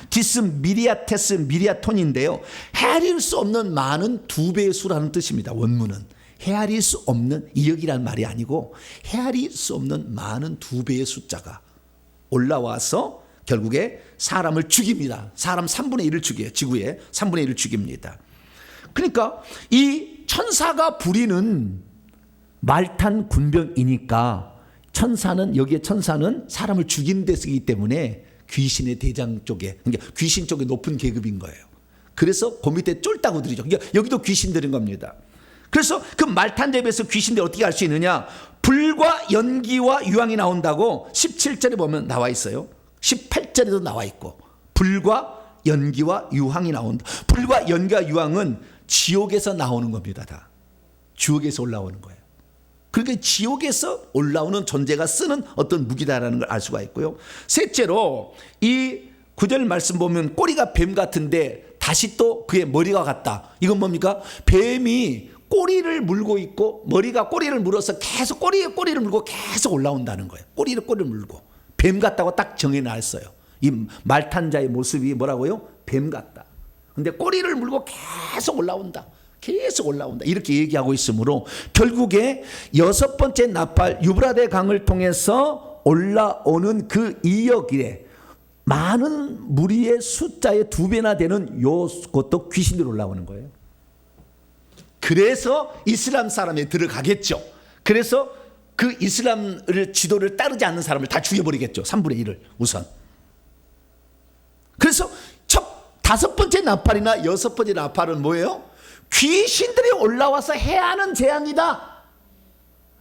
디스미리아테스 미리아톤인데요. 헤아릴 수 없는 많은 2배의 수라는 뜻입니다. 원문은. 헤아릴 수 없는 2억이라는 말이 아니고 헤아릴 수 없는 많은 2배의 숫자가 올라와서 결국에 사람을 죽입니다. 사람 3분의 1을 죽여요. 지구에 3분의 1을 죽입니다. 그러니까 이 천사가 부리는 말탄 군병이니까 여기에 천사는 사람을 죽이는 데 쓰기 때문에 귀신의 대장 쪽에, 그러니까 귀신 쪽에 높은 계급인 거예요. 그래서 그 밑에 쫄다고 들이죠. 그러니까 여기도 귀신들인 겁니다. 그래서 그 말탄 대비해서 귀신들이 어떻게 할 수 있느냐? 불과 연기와 유황이 나온다고 17절에 보면 나와 있어요. 18절에도 나와 있고 불과 연기와 유황이 나온다. 불과 연기와 유황은 지옥에서 나오는 겁니다. 다 지옥에서 올라오는 거예요. 그러니까 지옥에서 올라오는 존재가 쓰는 어떤 무기다라는 걸 알 수가 있고요. 셋째로 이 9절 말씀 보면 꼬리가 뱀 같은데 다시 또 그의 머리가 같다. 이건 뭡니까? 뱀이 꼬리를 물고 있고 머리가 꼬리를 물어서 계속 꼬리에 꼬리를 물고 계속 올라온다는 거예요. 꼬리를 물고 뱀 같다고 딱 정해놨어요. 이 말탄자의 모습이 뭐라고요? 뱀 같다. 근데 꼬리를 물고 계속 올라온다. 계속 올라온다. 이렇게 얘기하고 있으므로 결국에 6번째 나팔 유브라데 강을 통해서 올라오는 그 2억일에 많은 무리의 숫자의 2배나 되는 것도 귀신들이 올라오는 거예요. 그래서 이슬람 사람에 들어가겠죠. 그래서 그 이슬람을 지도를 따르지 않는 사람을 다 죽여버리겠죠. 3분의 1을 우선. 그래서 5번째 나팔이나 6번째 나팔은 뭐예요? 귀신들이 올라와서 해야 하는 재앙이다.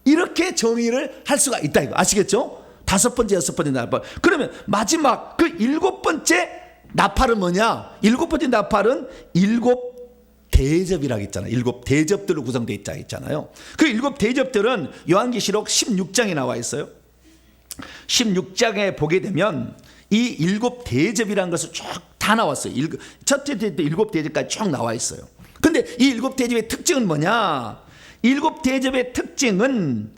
이렇게 정의를 할 수가 있다. 이거 아시겠죠? 5번째, 6번째 나팔. 그러면 마지막 그 7번째 나팔은 뭐냐? 7번째 나팔은 7대접이라고 했잖아요. 7대접들로 구성되어 있잖아요. 그 7대접들은 요한계시록 16장에 나와 있어요. 16장에 보게 되면 이 7대접이라는 것을 쭉 다 나왔어요. 첫째 대접 7대접까지 쭉 나와 있어요. 근데 이 7대접의 특징은 뭐냐? 7대접의 특징은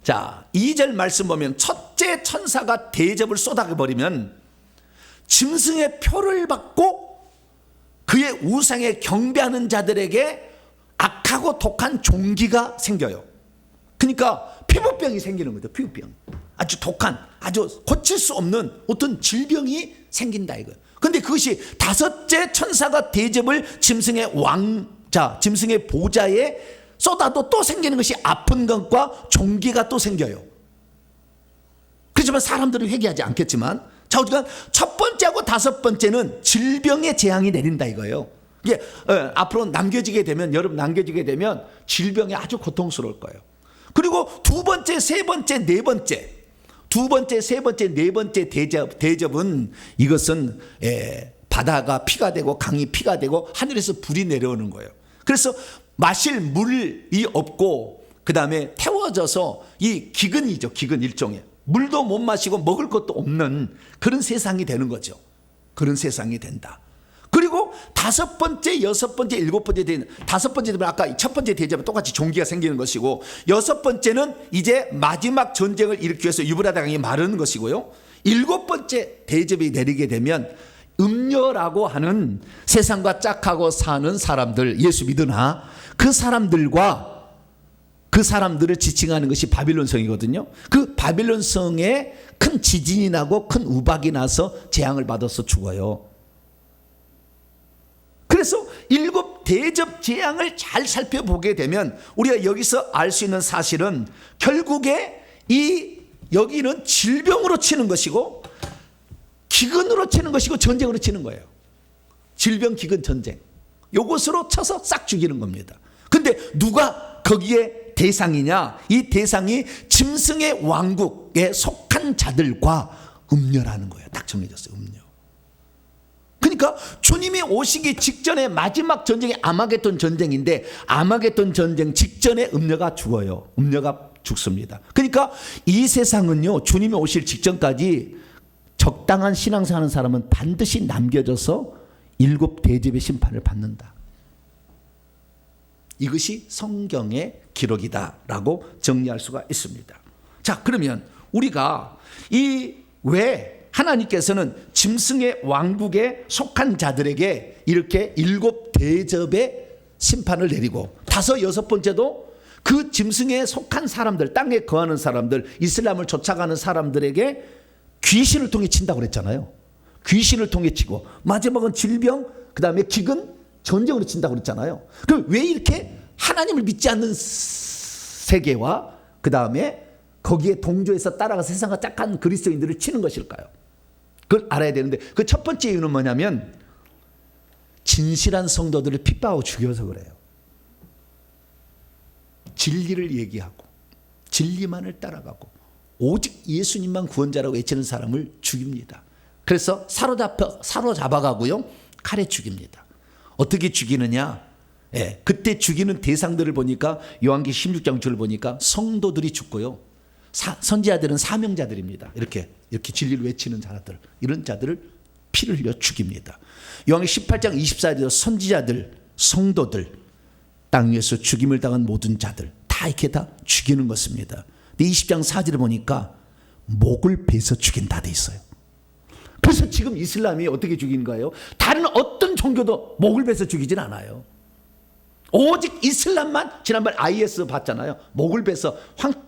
자, 2절 말씀 보면 첫째 천사가 대접을 쏟아버리면 짐승의 표를 받고 그의 우상에 경배하는 자들에게 악하고 독한 종기가 생겨요. 그러니까 피부병이 생기는 거죠. 피부병. 아주 독한, 아주 고칠 수 없는 어떤 질병이 생긴다 이거예요. 근데 그것이 5째 천사가 대접을 짐승의 짐승의 보좌에 쏟아도 또 생기는 것이 아픈 것과 종기가 또 생겨요. 그렇지만 사람들은 회개하지 않겠지만, 자, 어쨌든 첫 번째하고 5번째는 질병의 재앙이 내린다 이거예요. 이게 앞으로 여러분 남겨지게 되면 질병이 아주 고통스러울 거예요. 그리고 2번째, 3번째, 4번째, 2번째, 3번째, 4번째 대접은 이것은 바다가 피가 되고 강이 피가 되고 하늘에서 불이 내려오는 거예요. 그래서 마실 물이 없고 그 다음에 태워져서 이 기근이죠. 기근 일종의. 물도 못 마시고 먹을 것도 없는 그런 세상이 되는 거죠. 그런 세상이 된다. 그리고 다섯 번째, 여섯 번째, 일곱 번째 되는, 다섯 번째 되면 아까 첫 번째 대접은 똑같이 종기가 생기는 것이고, 여섯 번째는 이제 마지막 전쟁을 일으키기 위해서 유브라데 강이 마르는 것이고요. 일곱 번째 대접이 내리게 되면 음녀라고 하는 세상과 짝하고 사는 사람들, 예수 믿으나 그 사람들과 그 사람들을 지칭하는 것이 바빌론 성이거든요. 그 바빌론 성에 큰 지진이 나고 큰 우박이 나서 재앙을 받아서 죽어요. 그래서 일곱 대접 재앙을 잘 살펴보게 되면 우리가 여기서 알 수 있는 사실은 결국에 이 여기는 질병으로 치는 것이고 기근으로 치는 것이고 전쟁으로 치는 거예요. 질병, 기근, 전쟁. 요것으로 쳐서 싹 죽이는 겁니다. 근데 누가 거기에 대상이냐? 이 대상이 짐승의 왕국에 속한 자들과 음녀라는 거예요. 딱 정해졌어요. 음녀. 그러니까 주님이 오시기 직전에 마지막 전쟁이 아마겟돈 전쟁인데 아마겟돈 전쟁 직전에 음녀가 죽어요. 음녀가 죽습니다. 그러니까 이 세상은요, 주님이 오실 직전까지 적당한 신앙생활하는 사람은 반드시 남겨져서 일곱 대접의 심판을 받는다. 이것이 성경의 기록이다라고 정리할 수가 있습니다. 자, 그러면 우리가 왜 하나님께서는 짐승의 왕국에 속한 자들에게 이렇게 일곱 대접의 심판을 내리고 다섯, 여섯 번째도 그 짐승에 속한 사람들, 땅에 거하는 사람들, 이슬람을 쫓아가는 사람들에게 귀신을 통해 친다고 그랬잖아요. 귀신을 통해 치고 마지막은 질병, 그 다음에 기근, 전쟁으로 친다고 그랬잖아요. 그럼 왜 이렇게 하나님을 믿지 않는 세계와 그 다음에 거기에 동조해서 따라가 세상과 짝한 그리스도인들을 치는 것일까요? 그걸 알아야 되는데 그 첫 번째 이유는 뭐냐면 진실한 성도들을 핍박하고 죽여서 그래요. 진리를 얘기하고 진리만을 따라가고 오직 예수님만 구원자라고 외치는 사람을 죽입니다. 그래서 사로잡아가고요, 칼에 죽입니다. 어떻게 죽이느냐? 그때 죽이는 대상들을 보니까 요한기 16장 줄을 보니까 성도들이 죽고요, 선지자들은 사명자들입니다. 이렇게 진리를 외치는 자들, 이런 자들을 피를 흘려 죽입니다. 요한기 18장 24절에서 선지자들, 성도들, 땅 위에서 죽임을 당한 모든 자들 다 이렇게 다 죽이는 것입니다. 근데 20장 4절에 보니까 목을 베서 죽인다 돼 있어요. 그래서 지금 이슬람이 어떻게 죽이는 거예요? 다른 어떤 종교도 목을 베서 죽이진 않아요. 오직 이슬람만, 지난번 IS 봤잖아요. 목을 베서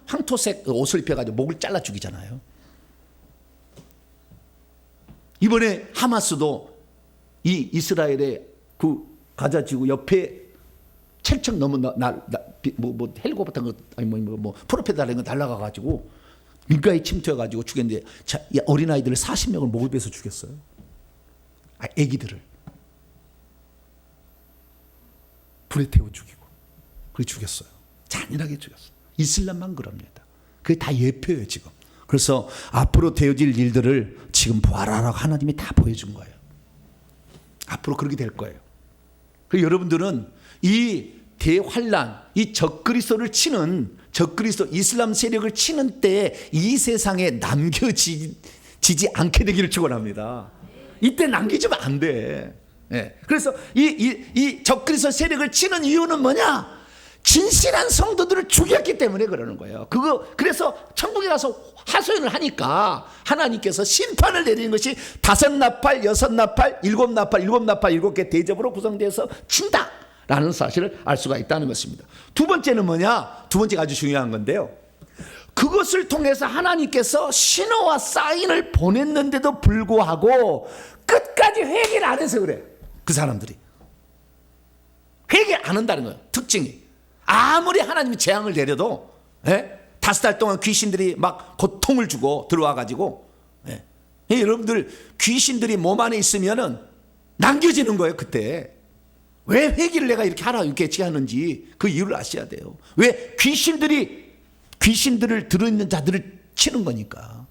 황토색 옷을 입혀가지고 목을 잘라 죽이잖아요. 이번에 하마스도 이 이스라엘의 그 가자 지구 옆에 7층 넘은 헬리콥터 같은 거, 아니 프로펠러 달린 거 날아가가지고 민가에 침투해가지고 죽였는데, 어린아이들을 40명을 목을 베서 죽였어요. 애기들을 불에 태워 죽이고 그렇게 죽였어요. 잔인하게 죽였어요. 이슬람만 그럽니다. 그게 다 예표예요 지금. 그래서 앞으로 되어질 일들을 지금 보아라라고 하나님이 다 보여준 거예요. 앞으로 그렇게 될 거예요. 그리고 여러분들은 이 대환란, 이 적그리스도를 치는, 적그리스도 이슬람 세력을 치는 때에 이 세상에 남겨지지 않게 되기를 축원합니다. 이때 남기지면 안 돼. 그래서 이 적그리스도 세력을 치는 이유는 뭐냐? 진실한 성도들을 죽였기 때문에 그러는 거예요. 그래서 천국에 가서 하소연을 하니까 하나님께서 심판을 내리는 것이 5나팔, 6나팔, 7나팔, 7나팔 7개 대접으로 구성되어서 친다라는 사실을 알 수가 있다는 것입니다. 두 번째는 뭐냐? 두 번째가 아주 중요한 건데요. 그것을 통해서 하나님께서 신호와 사인을 보냈는데도 불구하고 끝까지 회개를 안 해서 그래요. 그 사람들이 회개 안 한다는 거예요. 특징이. 아무리 하나님이 재앙을 내려도 5달 동안 귀신들이 막 고통을 주고 들어와가지고, 여러분들 귀신들이 몸 안에 있으면은 남겨지는 거예요. 그때 왜 회개를 내가 이렇게 하라 이렇게 하는지 그 이유를 아셔야 돼요. 왜 귀신들을 들어있는 자들을 치는 거니까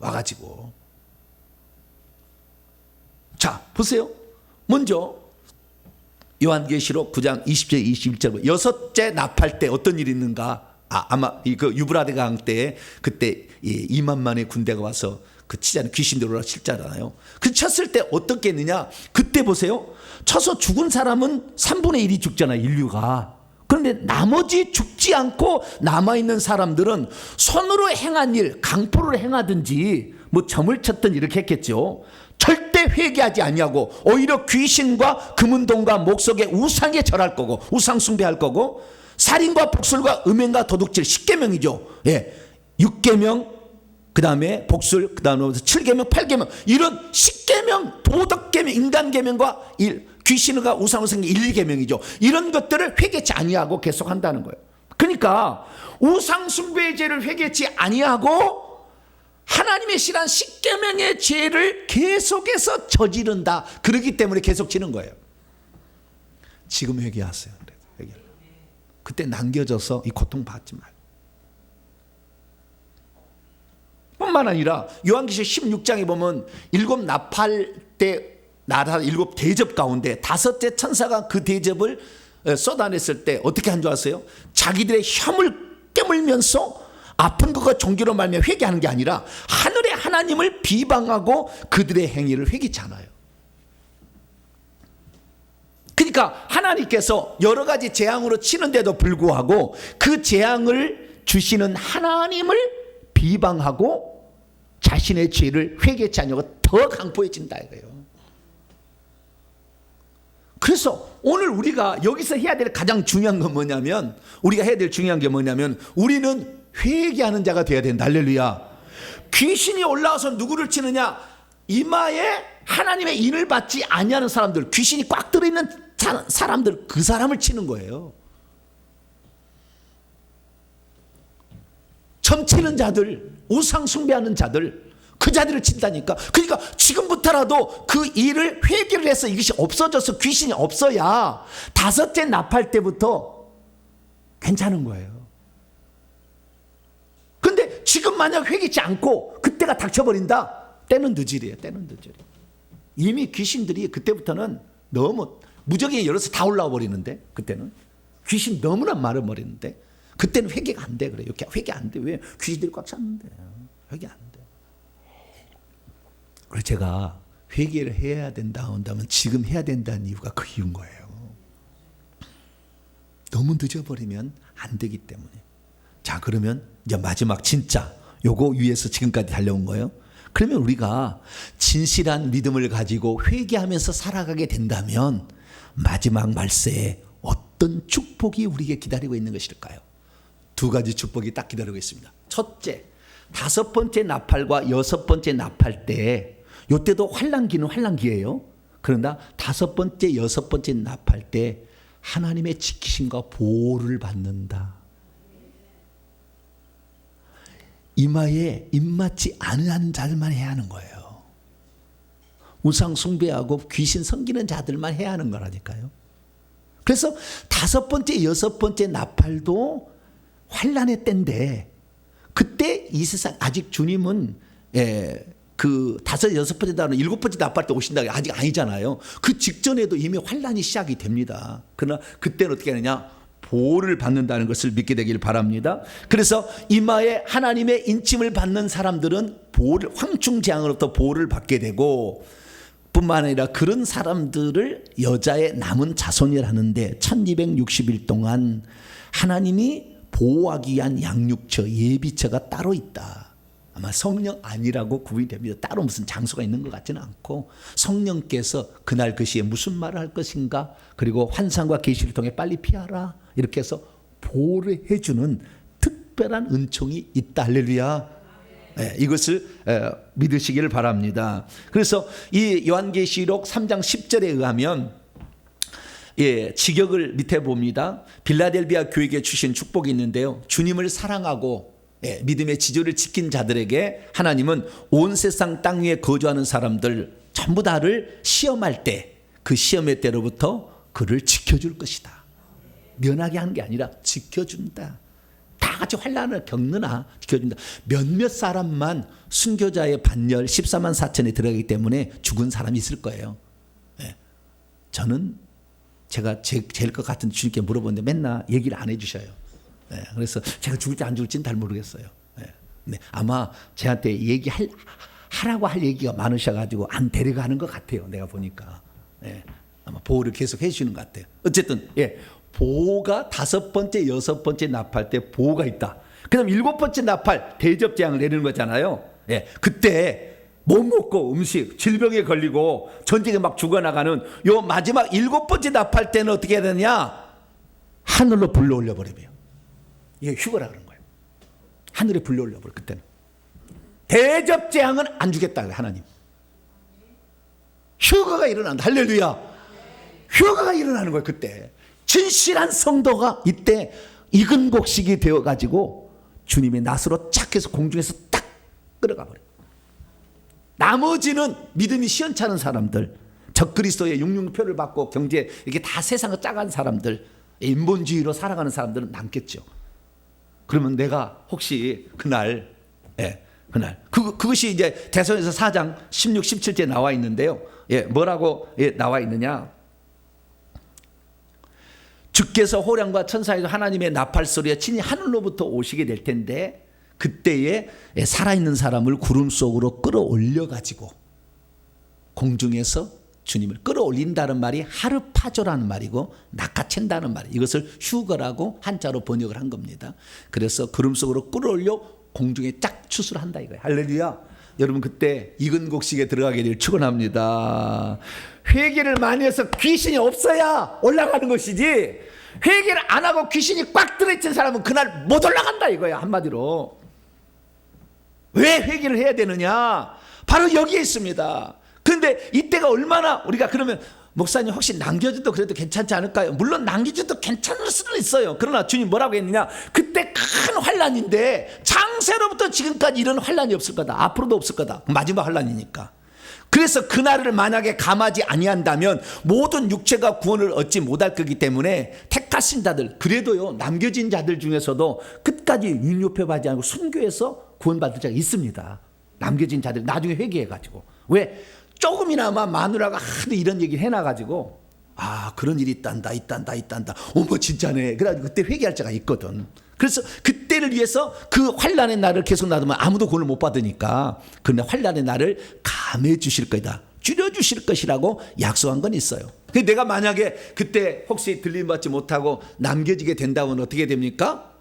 와가지고. 자, 보세요. 먼저 요한계시록 9장 20절 21절 여섯째 나팔 때 어떤 일이 있는가 아마 그 유브라데 강 때 그때 2만만의 군대가 와서 그 치자는 귀신들로 칠잖아요. 그 쳤을 때 어떻게 했느냐? 그때 보세요. 쳐서 죽은 사람은 3분의 1이 죽잖아요, 인류가. 그런데 나머지 죽지 않고 남아있는 사람들은 손으로 행한 일, 강포를 행하든지 뭐 점을 쳤든지 이렇게 했겠죠. 절대 회개하지 아니하고 오히려 귀신과 금은동과 목석의 우상에 절할 거고 우상 숭배할 거고 살인과 복술과 음행과 도둑질 10계명이죠. 예. 6계명 그 다음에 복술, 그 다음에 7계명, 8계명 이런 10계명, 도덕계명, 인간계명과 귀신과 우상을 생긴 1계명이죠. 이런 것들을 회개치 아니하고 계속 한다는 거예요. 그러니까 우상숭배의 죄를 회개치 아니하고 하나님의 실한 10계명의 죄를 계속해서 저지른다. 그렇기 때문에 계속 지는 거예요. 지금 회개하세요. 회개. 그때 남겨져서 이 고통 받지 말고. 뿐만 아니라 요한계시록 16장에 보면 7 나팔 때 나라 7 대접 가운데 5째 천사가 그 대접을 쏟아냈을 때 어떻게 한 줄 아세요? 자기들의 혐을 깨물면서 아픈 것과 종교로 말미암아 회개하는 게 아니라 하늘의 하나님을 비방하고 그들의 행위를 회개치 않아요. 그러니까 하나님께서 여러 가지 재앙으로 치는데도 불구하고 그 재앙을 주시는 하나님을 비방하고 자신의 죄를 회개치 않냐고 더 강포해진다 이거예요. 그래서 오늘 우리가 여기서 해야 될 가장 중요한 건 뭐냐면 우리가 해야 될 중요한 게 뭐냐면 우리는 회개하는 자가 되어야 된다. 할렐루야. 귀신이 올라와서 누구를 치느냐? 이마에 하나님의 인을 받지 아니하는 사람들, 귀신이 꽉 들어있는 사람들, 그 사람을 치는 거예요. 점치는 자들, 우상 숭배하는 자들, 그 자들을 친다니까. 그러니까 지금부터라도 그 일을 회개를 해서 이것이 없어져서 귀신이 없어야 5째 나팔 때부터 괜찮은 거예요. 근데 지금 만약 회개치 않고 그때가 닥쳐버린다? 때는 늦으래요. 때는 늦으래. 이미 귀신들이 그때부터는 너무 무적이 열어서 다 올라와 버리는데 그때는 귀신 너무나 많아버리는데 그때는 회개가 안 돼. 그래요. 이렇게 회개 안 돼. 왜? 귀신들이 꽉 찼는데 회개 안 돼. 그래서 제가 회개를 해야 된다 한다면 지금 해야 된다는 이유가 그 이유인 거예요. 너무 늦어버리면 안 되기 때문에. 자, 그러면 이제 마지막 진짜 요거 위에서 지금까지 달려온 거예요. 그러면 우리가 진실한 믿음을 가지고 회개하면서 살아가게 된다면 마지막 말세에 어떤 축복이 우리에게 기다리고 있는 것일까요? 2가지 축복이 딱 기다리고 있습니다. 첫째, 5번째 나팔과 6번째 나팔 때 이때도 환난기는 환난기예요. 그러나 5번째, 6번째 나팔 때 하나님의 지키심과 보호를 받는다. 이마에 입맞지 않은 자들만 해야 하는 거예요. 우상 숭배하고 귀신 섬기는 자들만 해야 하는 거라니까요. 그래서 5번째, 6번째 나팔도 환난의 때인데 그때 이 세상 아직 주님은 그 5, 6번째 나는 7번째 나팔 때 오신다 아직 아니잖아요. 그 직전에도 이미 환난이 시작이 됩니다. 그러나 그때는 어떻게 하느냐? 보호를 받는다는 것을 믿게 되길 바랍니다. 그래서 이마에 하나님의 인침을 받는 사람들은 보호를, 황충재앙으로부터 보호를 받게 되고 뿐만 아니라 그런 사람들을 여자의 남은 자손이라 하는데 1260일 동안 하나님이 보호하기 위한 양육처, 예비처가 따로 있다. 아마 성령 아니라고 구분이 됩니다. 따로 무슨 장소가 있는 것 같지는 않고 성령께서 그날 그 시에 무슨 말을 할 것인가, 그리고 환상과 계시를 통해 빨리 피하라, 이렇게 해서 보호를 해주는 특별한 은총이 있다. 할렐루야. 네, 이것을 믿으시기를 바랍니다. 그래서 이 요한계시록 3장 10절에 의하면 직역을 밑에 봅니다. 빌라델비아 교회에 주신 축복이 있는데요. 주님을 사랑하고 믿음의 지조를 지킨 자들에게 하나님은 온 세상 땅 위에 거주하는 사람들 전부 다를 시험할 때 그 시험의 때로부터 그를 지켜줄 것이다. 면하게 하는 게 아니라 지켜준다. 다 같이 환난을 겪느나 지켜준다. 몇몇 사람만 순교자의 반열 14만 4천에 들어가기 때문에 죽은 사람이 있을 거예요. 저는 제가 제일 것 같은 주님께 물어보는데 맨날 얘기를 안 해주셔요. 예, 그래서 제가 죽을지 안 죽을지는 잘 모르겠어요. 예. 네, 아마 저한테 하라고 할 얘기가 많으셔가지고 안 데려가는 것 같아요. 내가 보니까. 예, 아마 보호를 계속 해주시는 것 같아요. 어쨌든 보호가 5번째, 6번째 납할 때 보호가 있다. 그다음 7번째 납할 대접재앙을 내리는 거잖아요. 예, 그때 못 먹고 음식, 질병에 걸리고 전쟁에 막 죽어나가는 요 마지막 7번째 납할 때는 어떻게 해야 되냐? 하늘로 불러 올려버리며. 이게 휴거라 그런 거예요. 하늘에 불러 올려버려. 그때는 대접재앙은 안 주겠다 하나님. 휴거가 일어난다. 할렐루야. 휴거가 일어나는 거예요. 그때 진실한 성도가 이때 익은 곡식이 되어가지고 주님의 낫으로 쫙 해서 공중에서 딱 끌어가 버려요. 나머지는 믿음이 시원찮은 사람들, 적그리스도의 육륜표를 받고 경제 이렇게 다 세상을 짜간 사람들, 인본주의로 살아가는 사람들은 남겠죠. 그러면 내가 혹시 그날 그것이 이제 대선에서 4장 16, 17節나와 있는데요. 뭐라고 나와 있느냐? 주께서 호령과 천사에서 하나님의 나팔 소리가 친히 하늘로부터 오시게 될 텐데 그때에 살아있는 사람을 구름 속으로 끌어올려 가지고 공중에서 주님을 끌어올린다는 말이 하르파조라는 말이고 낚아챈다는 말, 이것을 휴거라고 한자로 번역을 한 겁니다. 그래서 구름 속으로 끌어올려 공중에 쫙 추수를 이거예요. 할렐루야. 여러분 그때 익은 곡식에 들어가게 될 축원합니다. 회개를 많이 해서 귀신이 없어야 올라가는 것이지, 회개를 안 하고 귀신이 꽉 들어있는 사람은 그날 못 올라간다 이거야. 한마디로. 왜 회개를 해야 되느냐? 바로 여기에 있습니다. 그런데 이때가 얼마나 우리가 그러면 목사님 혹시 남겨줘도 그래도 괜찮지 않을까요? 물론 남겨줘도 괜찮을 수도 있어요. 그러나 주님 뭐라고 했느냐? 그때 큰 환난인데 창세로부터 지금까지 이런 환난이 없을 거다. 앞으로도 없을 거다. 마지막 환난이니까. 그래서 그날을 만약에 감하지 아니한다면 모든 육체가 구원을 얻지 못할 거기 때문에 택하신 자들, 그래도요 남겨진 자들 중에서도 끝까지 윤유표하지 않고 순교해서 구원받을 자가 있습니다. 남겨진 자들 나중에 회개해가지고. 왜? 조금이나마 마누라가 하도 이런 얘기를 해놔가지고 그런 일이 있단다. 어머 진짜네. 그래가지고 그때 회개할 자가 있거든. 그래서 그때를 위해서 그 환난의 날을 계속 놔두면 아무도 구원을 못 받으니까 그런데 환난의 날을 감해 주실 거다, 줄여주실 것이라고 약속한 건 있어요. 근데 내가 만약에 그때 혹시 들림받지 못하고 남겨지게 된다면 어떻게 됩니까?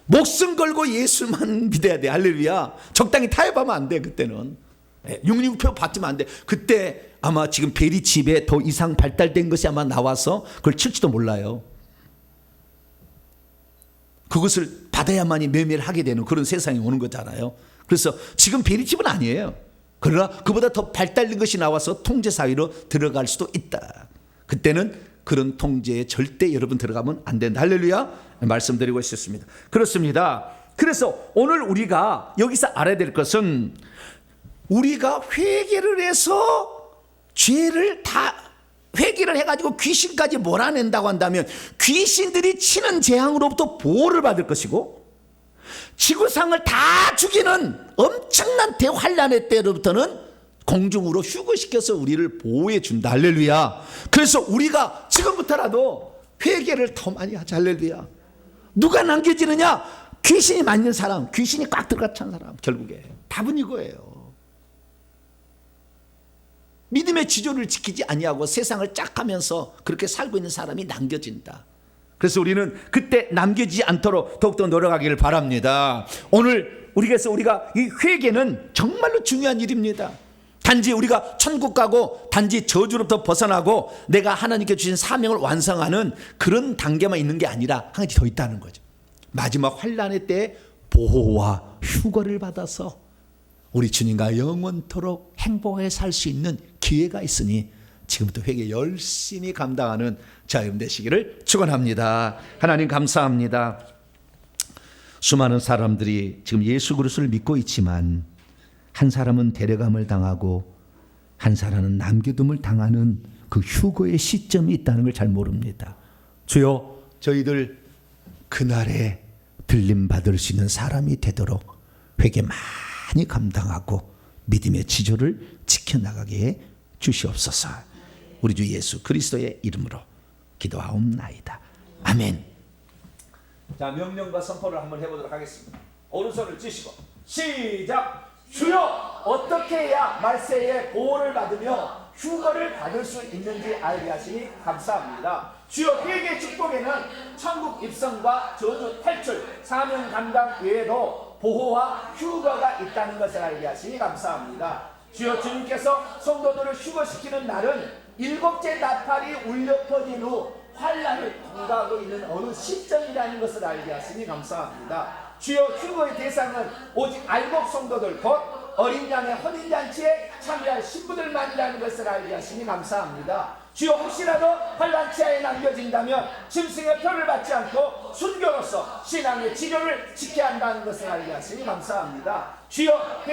목숨 걸고 예수만 믿어야 돼. 할렐루야. 적당히 타협하면 안 돼. 그때는 육륜표 받지면 안 돼. 그때 아마 지금 베리칩에 더 이상 발달된 것이 아마 나와서 그걸 칠지도 몰라요. 그것을 받아야만이 매매를 하게 되는 그런 세상이 오는 거잖아요. 그래서 지금 베리칩은 아니에요. 그러나 그보다 더 발달된 것이 나와서 통제 사회로 들어갈 수도 있다. 그때는 그런 통제에 절대 여러분 들어가면 안 된다. 할렐루야. 말씀드리고 있었습니다. 그렇습니다. 그래서 오늘 우리가 여기서 알아야 될 것은 우리가 회개를 해서 죄를 다 회개를 해가지고 귀신까지 몰아낸다고 한다면 귀신들이 치는 재앙으로부터 보호를 받을 것이고 지구상을 다 죽이는 엄청난 대환란의 때로부터는 공중으로 휴거시켜서 우리를 보호해 준다. 할렐루야. 그래서 우리가 지금부터라도 회개를 더 많이 하자. 할렐루야. 누가 남겨지느냐? 귀신이 맞는 사람, 귀신이 꽉 들어간 사람. 결국에 답은 이거예요. 믿음의 지조를 지키지 아니하고 세상을 짝하면서 그렇게 살고 있는 사람이 남겨진다. 그래서 우리는 그때 남겨지지 않도록 더욱더 노력하기를 바랍니다. 오늘 우리가 이 회개는 정말로 중요한 일입니다. 단지 우리가 천국 가고 단지 저주로부터 벗어나고 내가 하나님께 주신 사명을 완성하는 그런 단계만 있는 게 아니라 한 가지 더 있다는 거죠. 마지막 환난의 때에 보호와 휴거를 받아서 우리 주님과 영원토록 행복하게 살 수 있는 기회가 있으니 지금부터 회개 열심히 감당하는 자 여러분 되시기를 축원합니다. 하나님 감사합니다. 수많은 사람들이 지금 예수 그리스도를 믿고 있지만 한 사람은 데려감을 당하고 한 사람은 남겨둠을 당하는 그 휴거의 시점이 있다는 걸 잘 모릅니다. 주여 저희들 그날에 들림받을 수 있는 사람이 되도록 회개 많이 감당하고 믿음의 지조를 지켜나가게 해 주시옵소서. 우리 주 예수 그리스도의 이름으로 기도하옵나이다. 아멘. 자, 명령과 선포를 한번 해보도록 하겠습니다. 오른손을 쥐시고 시작. 주여, 어떻게 해야 말세에 보호를 받으며 휴거를 받을 수 있는지 알게 하시니 감사합니다. 주여, 회개 축복에는 천국 입성과 저주 탈출, 사명 감당 외에도 보호와 휴거가 있다는 것을 알게 하시니 감사합니다. 주여, 주님께서 성도들을 휴거시키는 날은 일곱째 나팔이 울려 퍼진 후 환란을 통과하고 있는 어느 시점이라는 것을 알게 하시니 감사합니다. 주여, 휴거의 대상은 오직 알곡 성도들 곧 어린 양의 혼인잔치에 참여할 신부들만이라는 것을 알게 하시니 감사합니다. 주여, 혹시라도 환란 치하에 남겨진다면 짐승의 표를 받지 않고 순교로서 신앙의 지조를 지켜야 한다는 것을 알게 하시니 감사합니다. 주여,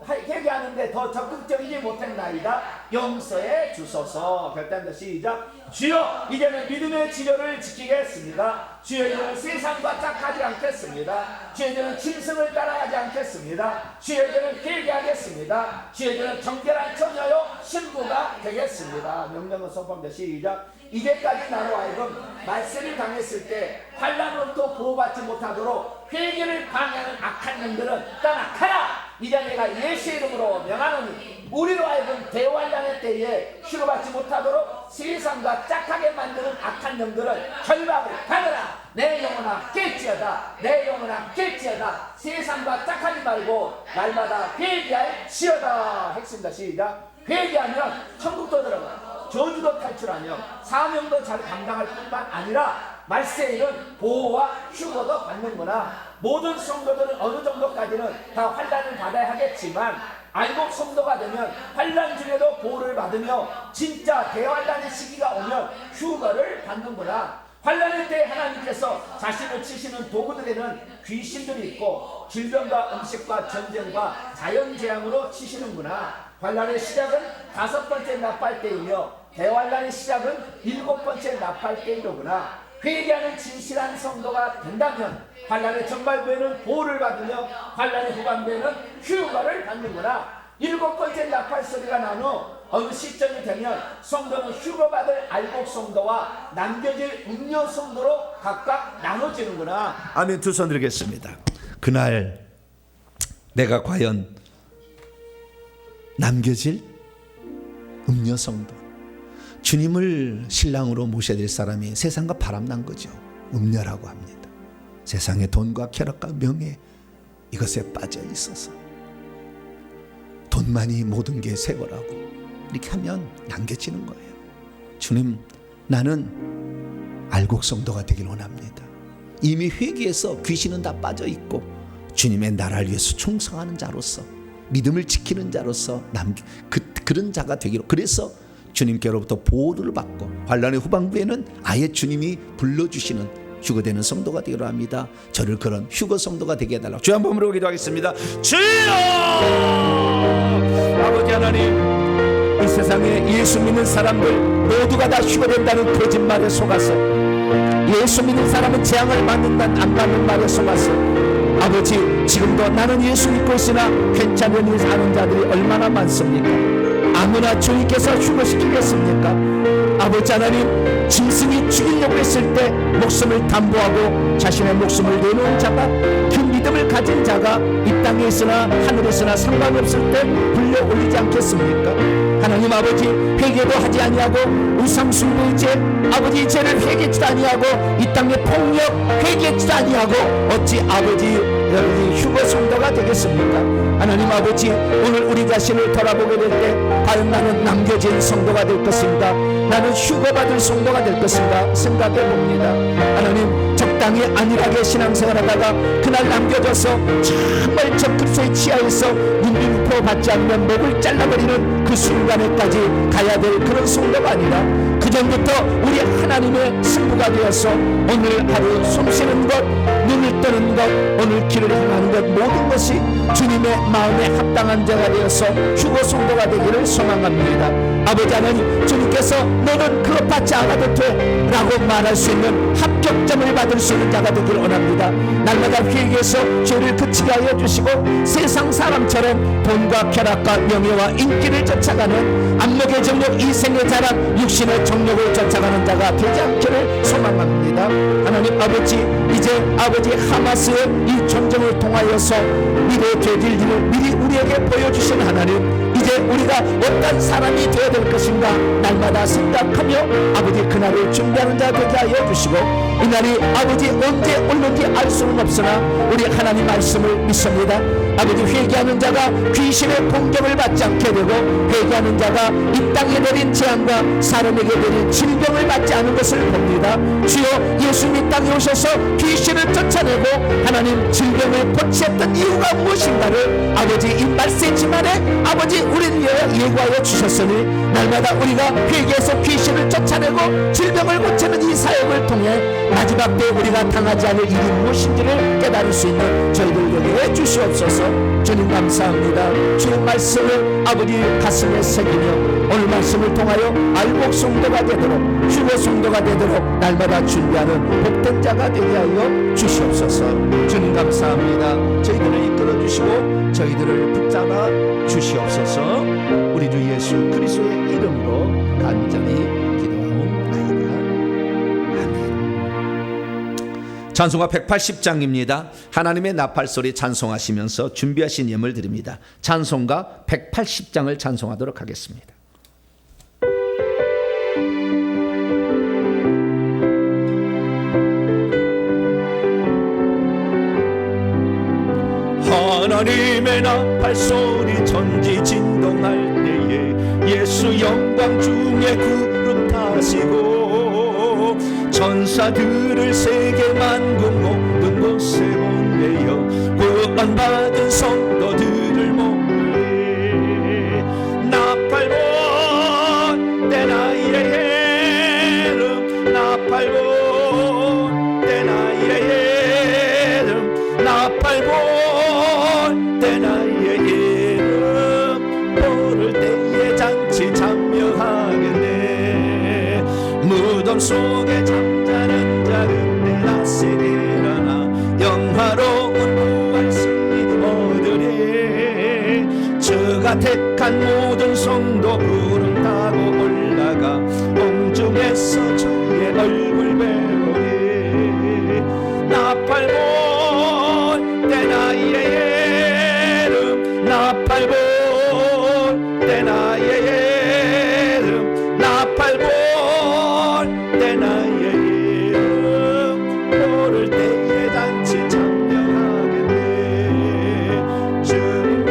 회개하는데 더 적극적이지 못했나이다. 용서해 주소서. 결단도 시작. 주여, 이제는 믿음의 지조를 지키겠습니다. 주여, 이제는 세상과 짝하지 않겠습니다. 주여, 이제는 짐승을 따라가지 않겠습니다. 주여, 이제는 회개하겠습니다. 주여, 이제는 정결한 처녀요 신부가 되겠습니다. 명령은 선포합니다. 시작. 이제까지 나로 하여금 말세를 당했을 때 환란으로부터 보호받지 못하도록 회개를 방해하는 악한 놈들은 떠나가라. 이제 내가 예수의 이름으로 명하노니 우리로 하여금 대환란의 때에 휴거받지 못하도록 세상과 짝하게 만드는 악한 놈들은 결박을 받으라. 내 영혼아 깰지어다. 내 영혼아 깰지어다. 세상과 짝하지 말고 날마다 회개할지어다. 핵심다. 시작. 회개하면 천국도 들어가, 저주도 탈출하며 사명도 잘 감당할 뿐만 아니라 말세에는 보호와 휴거도 받는구나. 모든 성도들은 어느 정도까지는 다 환란을 받아야 하겠지만 알곡 성도가 되면 환란 중에도 보호를 받으며 진짜 대환란의 시기가 오면 휴거를 받는구나. 환란의 때 하나님께서 자신을 치시는 도구들에는 귀신들이 있고 질병과 음식과 전쟁과 자연재앙으로 치시는구나. 환란의 시작은 5번째 나팔 때이며 대환란의 시작은 7번째 나팔 때이로구나. 회개하는 진실한 성도가 된다면 환란의 전말부에는 보호를 받으며 환란의 후반부에는 휴거를 받는구나. 7번째 나팔 소리가 난 후 어느 시점이 되면 성도는 휴거받을 알곡 성도와 남겨질 음녀 성도로 각각 나눠지는구나. 아멘. 두 손 들겠습니다. 그날 내가 과연 남겨질 음녀 성도, 주님을 신랑으로 모셔야 될 사람이 세상과 바람난 거죠. 음녀라고 합니다. 세상의 돈과 쾌락과 명예, 이것에 빠져 있어서 돈만이 모든 게 세거라고 이렇게 하면 남겨지는 거예요. 주님, 나는 알곡 성도가 되길 원합니다. 이미 회개해서 귀신은 다 빠져 있고 주님의 나라를 위해서 충성하는 자로서, 믿음을 지키는 자로서 그런 자가 되기로. 그래서 주님께로부터 보호를 받고 환란의 후반부에는 아예 주님이 불러주시는 휴거되는 성도가 되기로 합니다. 저를 그런 휴거 성도가 되게 해달라고 주여 한번 부르고 기도하겠습니다. 주여! 아버지 하나님, 이 세상에 예수 믿는 사람들 모두가 다 휴거된다는 거짓말에 속아서, 예수 믿는 사람은 재앙을 받는다는 안 받는 말에 속아서, 아버지, 지금도 나는 예수 믿고 있으나 괜찮으니 사는 자들이 얼마나 많습니까? 아무나 주님께서 휴거시키겠습니까? 아버지 하나님, 짐승이 죽이려고 했을 때 목숨을 담보하고 자신의 목숨을 내놓은 자가, 그 믿음을 가진 자가 이 땅에 있으나 하늘에 있으나 상관이 없을 때 불려 올리지 않겠습니까? 하나님 아버지, 회개도 하지 아니하고 우상숭배의 죄, 아버지 죄를 회개치도 아니하고 이 땅의 폭력 회개치도 아니하고 어찌 아버지 휴거 성도가 되겠습니까? 하나님 아버지, 오늘 우리 자신을 돌아보게 될 때 과연 나는 남겨진 성도가 될 것인가, 나는 휴거받을 성도가 될 것인가 생각해 봅니다. 하나님, 적당히 안일하게 신앙생활하다가 그날 남겨져서 정말 적급소에 취하여서 눈빛으로 받지 않으면 목을 잘라버리는 그 순간에까지 가야 될 그런 성도가 아니라 그전부터 우리 하나님의 승부가 되어서 오늘 하루 숨쉬는 것, 눈을 뜨는 것, 오늘 길을 행하는 것, 모든 것이 주님의 마음에 합당한 자가 되어서 휴거 성도가 되기를 소망합니다. 아버지 하나님, 주님께서 너는 그것 받지 않아도 돼 라고 말할 수 있는 합격점을 받을 수 있는 자가 되기를 원합니다. 날마다 회개해서 죄를 그치게 하여 주시고 세상 사람처럼 돈 돈과 쾌락과 명예와 인기를 쫓아가는 안목의 정욕, 이생의 자랑, 육신의 정욕을 쫓아가는 자가 되지 않기를 소망합니다. 하나님 아버지, 이제 아버지 하마스의 이 전쟁을 통하여서 미래에 되어질 일을 미리 우리에게 보여주신 하나님, 이제 우리가 어떤 사람이 되어야 될 것인가 날마다 생각하며 아버지 그날을 준비하는 자 되게 하여 주시고, 이날이 아버지 언제 올는지 알 수는 없으나 우리 하나님 말씀을 믿습니다. 아버지 회개하는 자가 귀신의 공격을 받지 않게 되고, 회개하는 자가 이 땅에 내린 재앙과 사람에게 내린 질병을 받지 않은 것을 봅니다. 주여, 예수님이 땅에 오셔서 귀신을 쫓아내고 하나님 질병을 고치셨던 이유가 무엇인가를 아버지 이 말세지만에 아버지 우리를 위하여 예고하여 주셨으니, 날마다 우리가 회개해서 귀신을 쫓아내고 질병을 고치는 이 사역을 통해 마지막 때 우리가 당하지 않을 일이 무엇인지를 깨달을 수 있는 저희들에게 해주시옵소서. 주님 감사합니다. 주의 말씀을 아버지 가슴에 새기며 오늘 말씀을 통하여 알복 성도가 되도록, 주의 성도가 되도록 날마다 준비하는 복된 자가 되게 하여 주시옵소서. 주님 감사합니다. 저희들을 이끌어 주시고 저희들을 붙잡아 주시옵소서. 우리 주 예수 그리스도의 이름으로 간절히 기도하옵나이다. 아멘. 찬송가 180장입니다. 하나님의 나팔소리 찬송하시면서 준비하신 예물 드립니다. 찬송가 180장을 찬송하도록 하겠습니다. 하나님의 나팔소리 천지 진동할 때에 예수 영광 중에 구름 타시고 천사들을 세계 만국 모든 곳에 보내어 구원받은 성도들을 모으리. 나팔본 때 나의 이름, 나팔본 때 나의 이름, 나팔본 때 나의 이름, 모를 때에 잔치 참여하겠네. 무덤 속에 잠자는 자 그때 다시 일어나 영화로운 부활 승리 얻으리. 주가 택한 모든 성도 구름 타고 올라가 공중에서 주의 얼굴 배우리. 나팔본 때 나의 이름, 나팔본 때 나의 이름, 나팔본 때 나의 이름, 모를 때에 잔치 참여하겠네. 주님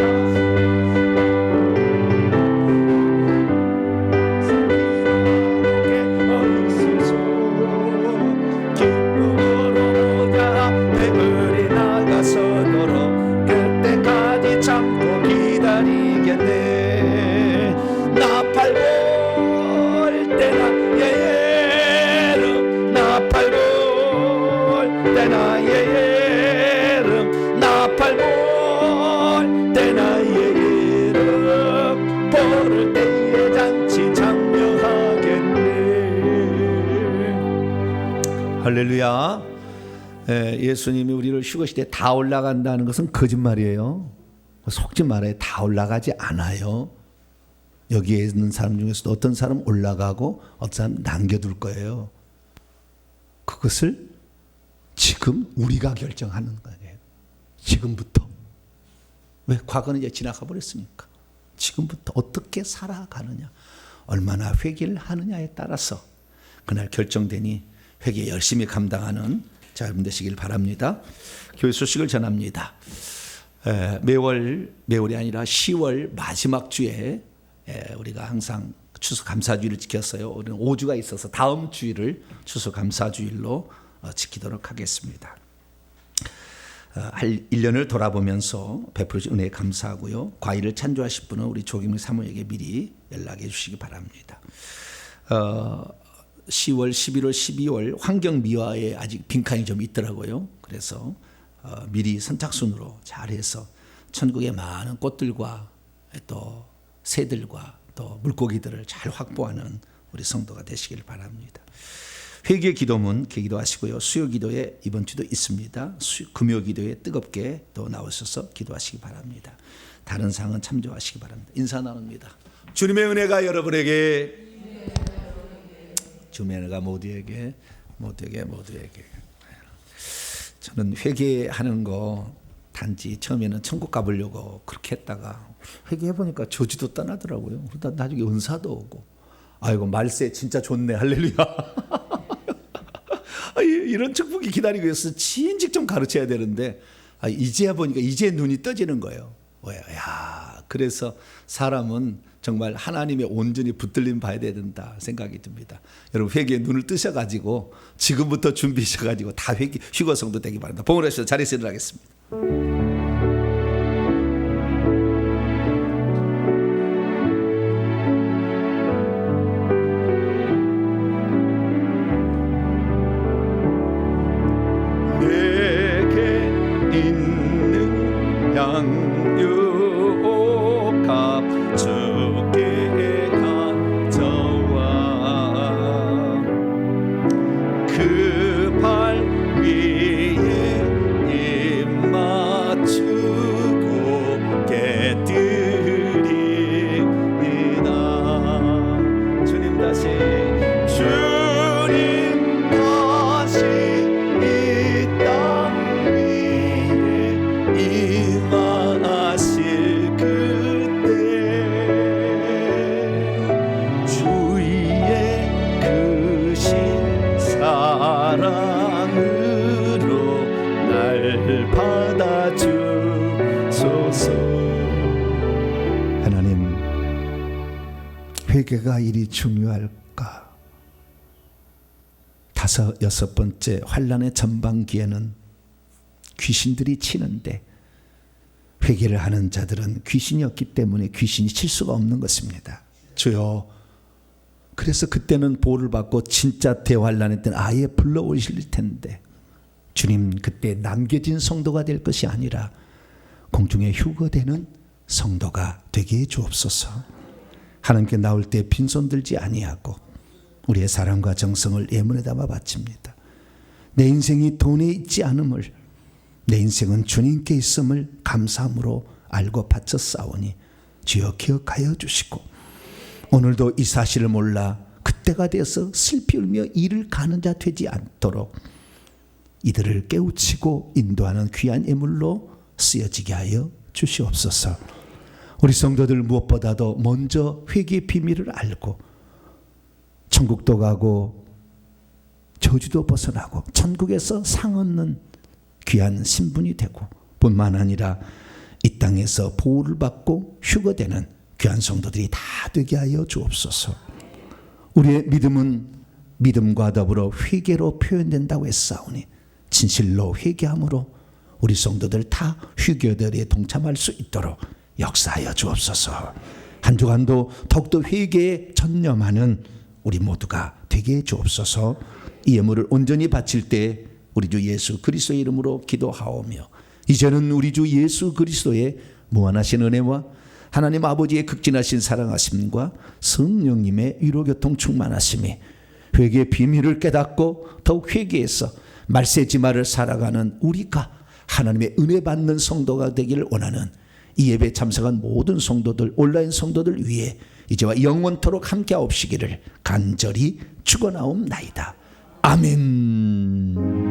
어디소서. 기쁨으로 모자 배불리 나가서도록 그때까지 참고 기다리겠네. 나팔볼 때 나의 이름, 나팔볼 때 나의 이름, 나팔볼 때 나의 이름, 보를 때에 잔치 참여하겠네. 할렐루야. 예수님이 우리를 휴거시대에 다 올라간다는 것은 거짓말이에요. 속지 말아요. 다 올라가지 않아요. 여기에 있는 사람 중에서도 어떤 사람 올라가고 어떤 사람 남겨둘 거예요. 그것을 지금 우리가 결정하는 거예요. 지금부터. 왜? 과거는 이제 지나가 버렸으니까. 지금부터 어떻게 살아가느냐, 얼마나 회개를 하느냐에 따라서 그날 결정되니 회개 열심히 감당하는 자 여러분 되시길 바랍니다. 교회 소식을 전합니다. 매월이 아니라 10월 마지막 주에 우리가 항상 추수감사주일을 지켰어요. 우리는 5주가 있어서 다음 주일을 추수감사주일로 지키도록 하겠습니다. 1년을 돌아보면서 베풀어진 은혜에 감사하고요. 과일을 찬조하실 분은 우리 조경민 사모에게 미리 연락해 주시기 바랍니다. 10월, 11월, 12월 환경미화에 아직 빈칸이 좀 있더라고요. 그래서 미리 선착순으로 잘해서 천국의 많은 꽃들과 또 새들과 또 물고기들을 잘 확보하는 우리 성도가 되시길 바랍니다. 회개 기도문 기도하시고요. 수요 기도에 이번 주도 있습니다. 금요 기도에 뜨겁게 또 나오셔서 기도하시기 바랍니다. 다른 상은 참조하시기 바랍니다. 인사 나눕니다. 주님의 은혜가 여러분에게, 주님의 은혜가 모두에게. 저는 회개하는 거 단지 처음에는 천국 가보려고 그렇게 했다가 회개해보니까 저주도 떠나더라고요. 그러다 나중에 은사도 오고, 아이고 말세 진짜 좋네, 할렐루야. 이런 축복이 기다리고 있어서 진즉 좀 가르쳐야 되는데, 이제야 보니까 이제 눈이 떠지는 거예요. 야, 그래서 사람은 정말 하나님의 온전히 붙들림 봐야 된다 생각이 듭니다. 여러분 회개의 눈을 뜨셔가지고 지금부터 준비하셔가지고 다 회개 휴거성도 되기 바랍니다. 봉헌하셔서 자리에서 일어나겠습니다. 내게 있는 양육값 주께 가져와 그 발 위에 입 맞추고 깨뜨립니다. 주님 다시 임하실 그때 주의 크신 사랑으로 날 받아주소서. 하나님, 회개가 이리 중요할까? 5, 6번째 환난의 전반기에는 귀신들이 치는데 회개를 하는 자들은 귀신이 없기 때문에 귀신이 칠 수가 없는 것입니다. 주여, 그래서 그때는 보호를 받고 진짜 대환란의 때는 아예 불러오실 텐데, 주님 그때 남겨진 성도가 될 것이 아니라 공중에 휴거되는 성도가 되게 해 주옵소서. 하나님께 나올 때 빈손 들지 아니하고 우리의 사랑과 정성을 예물에 담아 바칩니다. 내 인생이 돈에 있지 않음을, 내 인생은 주님께 있음을 감사함으로 알고 바쳤사오니 주여 기억하여 주시고, 오늘도 이 사실을 몰라 그때가 되어서 슬피 울며 이를 가는 자 되지 않도록 이들을 깨우치고 인도하는 귀한 예물로 쓰여지게 하여 주시옵소서. 우리 성도들 무엇보다도 먼저 회개의 비밀을 알고 천국도 가고 저주도 벗어나고 천국에서 상 얻는 귀한 신분이 되고, 뿐만 아니라 이 땅에서 보호를 받고 휴거되는 귀한 성도들이 다 되게 하여 주옵소서. 우리의 믿음은 믿음과 더불어 회개로 표현된다고 했사오니 진실로 회개함으로 우리 성도들 다 휴거들에 동참할 수 있도록 역사하여 주옵소서. 한 주간도 더욱더 회개에 전념하는 우리 모두가 되게 해 주옵소서. 이 예물을 온전히 바칠 때 우리 주 예수 그리스도의 이름으로 기도하오며, 이제는 우리 주 예수 그리스도의 무한하신 은혜와 하나님 아버지의 극진하신 사랑하심과 성령님의 위로교통 충만하심이 회개의 비밀을 깨닫고 더욱 회개해서 말세지마를 살아가는 우리가 하나님의 은혜 받는 성도가 되기를 원하는 이 예배에 참석한 모든 성도들, 온라인 성도들 위해 이제와 영원토록 함께하옵시기를 간절히 축원하옵나이다. 아멘.